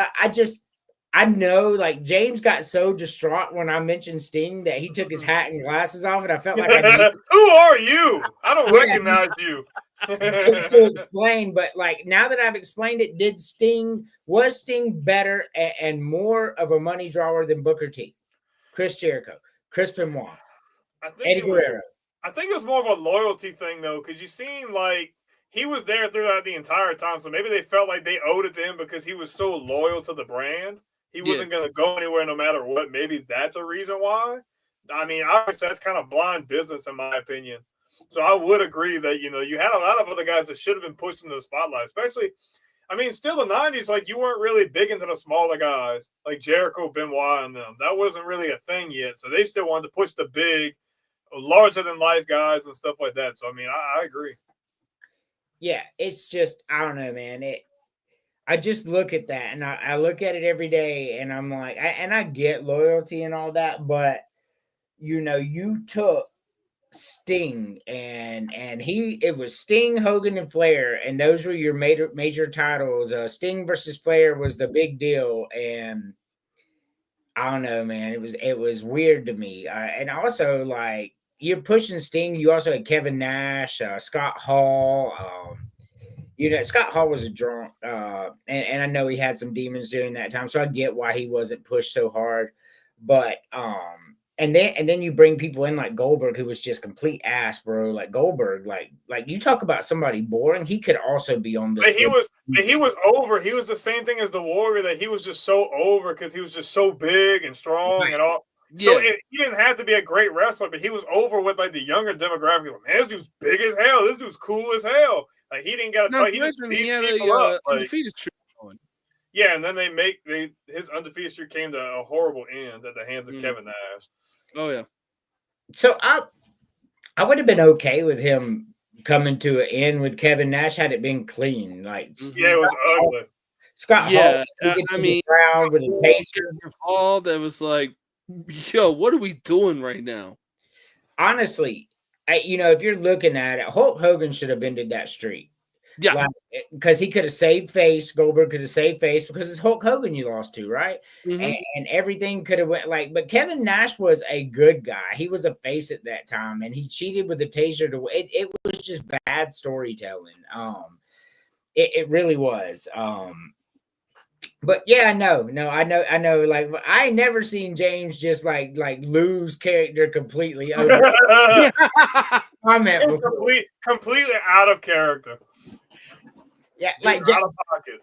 I know, like, James got so distraught when I mentioned Sting that he took his hat and glasses off, and I felt like who are you? I don't recognize you. to explain, but like now that I've explained it, was Sting better and more of a money drawer than Booker T, Chris Jericho, Chris Benoit, Eddie Guerrero? I think it was more of a loyalty thing though, because you seen like he was there throughout the entire time, so maybe they felt like they owed it to him because he was so loyal to the brand. He wasn't going to go anywhere no matter what. Maybe that's a reason why. I mean, obviously that's kind of blind business in my opinion. So I would agree that, you know, you had a lot of other guys that should have been pushed into the spotlight, especially, I mean, still the 90s, like you weren't really big into the smaller guys like Jericho, Benoit, and them. That wasn't really a thing yet. So they still wanted to push the big, larger than life guys and stuff like that. So, I mean, I agree. Yeah, it's just, I don't know, man. I just look at that and I look at it every day and I'm like, I get loyalty and all that, but, you know, you took Sting and it was Sting, Hogan, and Flair, and those were your major titles. Sting versus Flair was the big deal, and I don't know, man. It was weird to me, and also like you're pushing Sting. You also had Kevin Nash, Scott Hall. You know, Scott Hall was a drunk, and I know he had some demons during that time, so I get why he wasn't pushed so hard, but And then you bring people in like Goldberg, who was just complete ass, bro. Like Goldberg, like you talk about somebody boring. He could also be on this. He was over. He was the same thing as the Warrior, that he was just so over because he was just so big and strong and all. So he didn't have to be a great wrestler, but he was over with like the younger demographic. Like, man, this dude's big as hell. This dude's cool as hell. Like he didn't got a No, title. He just he beats had people a up. Like, undefeated streak going. yeah, and then his undefeated streak came to a horrible end at the hands of Kevin Nash. Oh yeah. So I would have been okay with him coming to an end with Kevin Nash had it been clean. Like Yeah, it was ugly. Scott Yeah, Hall sneaking I to mean, the ground with a taser. all that was like, yo, what are we doing right now? Honestly, if you're looking at it, Hulk Hogan should have ended that streak. Yeah, because he could have saved face. Goldberg could have saved face because it's Hulk Hogan you lost to, right? Mhm. And everything could have went but Kevin Nash was a good guy. He was a face at that time, and he cheated with the taser to it was just bad storytelling. It really was. But yeah, no, I know. Like I ain't never seen James just like lose character completely. Comment before. Completely out of character. Yeah, Dude, like out of pocket.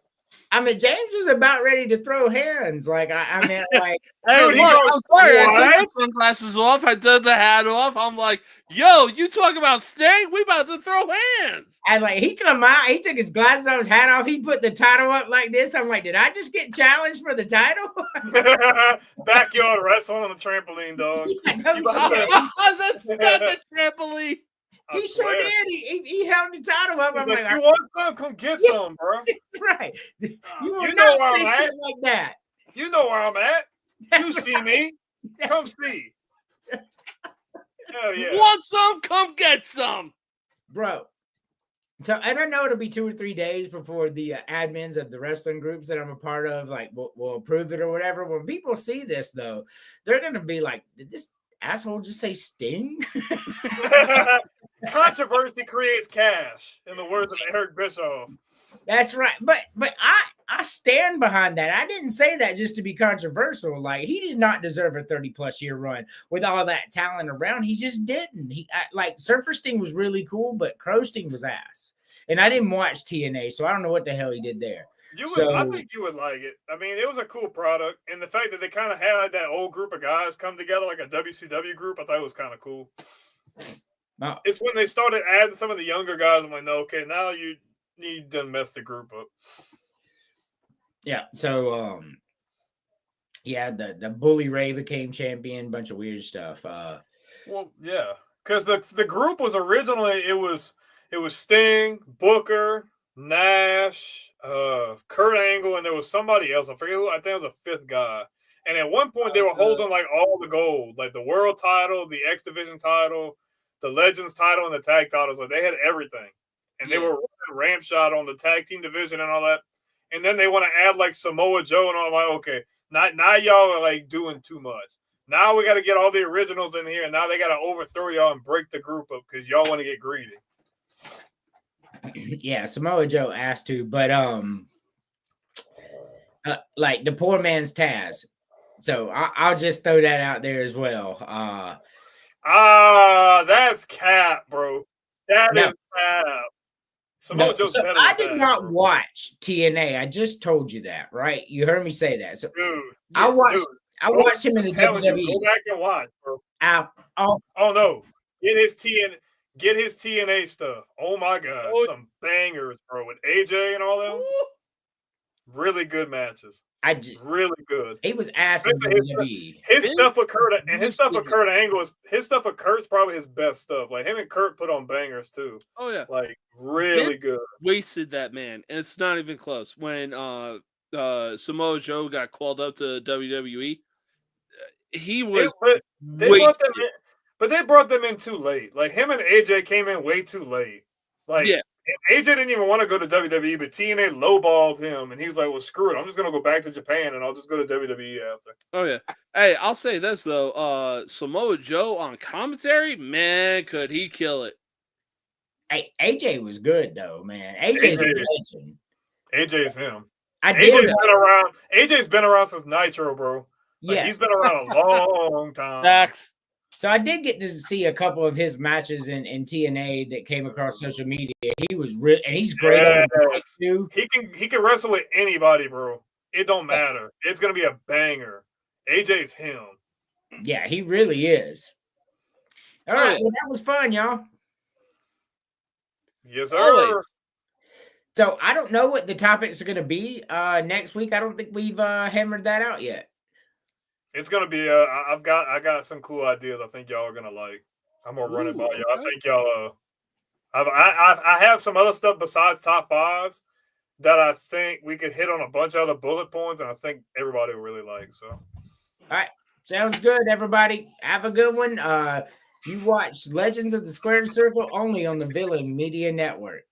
I mean, James was about ready to throw hands. Like I mean, like hey, Dude, look, I'm sorry. I "What?" took my sunglasses off. I took the hat off. I'm like, yo, you talk about Sting? We about to throw hands. And like he come out, he took his glasses off, his hat off, he put the title up like this. I'm like, did I just get challenged for the title? Backyard wrestling on the trampoline, dog. That's a trampoline. I He sure swear. did. He held the title up. He's I'm like, like, you want some? Come get some, bro. right. You will You know not where say I'm shit at. like that. You know where I'm at. You That's see me. Come see. Hell yeah. Want some? Come get some. Bro. So and I know it'll be 2 or 3 days before the admins of the wrestling groups that I'm a part of will approve it or whatever. When people see this though, they're gonna be like, did this asshole just say Sting? Controversy creates cash, in the words of Eric Bischoff. That's right. But I stand behind that. I didn't say that just to be controversial. Like he did not deserve a 30+ year run with all that talent around. He just didn't. Like Surfer Sting was really cool, but Crow Sting was ass. And I didn't watch TNA, so I don't know what the hell he did there. I think you would like it. I mean, it was a cool product, and the fact that they kind of had like that old group of guys come together like a WCW group, I thought it was kind of cool. Wow. It's when they started adding some of the younger guys. I'm like, no, okay, now you need to mess the group up. Yeah. So yeah, the Bully Ray became champion, bunch of weird stuff. Well, yeah, because the group was originally it was Sting, Booker, Nash, Kurt Angle, and there was somebody else. I forget who. I think it was a fifth guy. And at one point, they were holding like all the gold, like the world title, the X Division title, the Legends title, and the tag titles. Like they had everything, and they were running ramp shot on the tag team division and all that. And then they want to add like Samoa Joe and all. I'm like, okay, now y'all are like doing too much. Now we got to get all the originals in here, and now they got to overthrow y'all and break the group up because y'all want to get greedy. Yeah, Samoa Joe asked to, but like the poor man's Taz. So I'll just throw that out there as well. That's cap, bro. That is cap. Samoa Joe's better than I did Taz, not bro. watch TNA. I just told you that, right? You heard me say that. So Dude, I watched him in the WWE. Go back and watch, bro. Oh no. Get his TNA stuff. Oh my god. Some bangers, bro, with AJ and all them. Really good matches. Really good. He was ass in WWE. His stuff with Kurt and his stuff with Kurt Angle his stuff with Kurt's probably his best stuff. Like him and Kurt put on bangers too. Oh yeah. Like really good. Wasted that man. And it's not even close. When Samoa Joe got called up to WWE, he was but they brought them in too late. Like him and AJ came in way too late. Like AJ didn't even want to go to WWE, but TNA lowballed him, and he was like, "Well, screw it. I'm just gonna go back to Japan, and I'll just go to WWE after." Oh yeah. Hey, I'll say this though. Samoa Joe on commentary, man, could he kill it? Hey, AJ was good though, man. AJ's a legend. AJ's him. AJ's been around since Nitro, bro. Like, he's been around a long time. Facts. So I did get to see a couple of his matches in TNA that came across social media. He was real, and he's great on the mic too. He can wrestle with anybody, bro. It don't matter. It's gonna be a banger. AJ's him. Yeah, he really is. All right, well, that was fun, y'all. Yes, sir. So I don't know what the topics are going to be next week. I don't think we've hammered that out yet. It's gonna be. I got some cool ideas. I think y'all are gonna like. I'm gonna run it by y'all. I okay. think y'all. I have some other stuff besides top fives that I think we could hit on a bunch of other bullet points, and I think everybody will really like. So, All right. Sounds good, everybody. Have a good one. You watch Legends of the Squared Circle only on the Villain Media Network.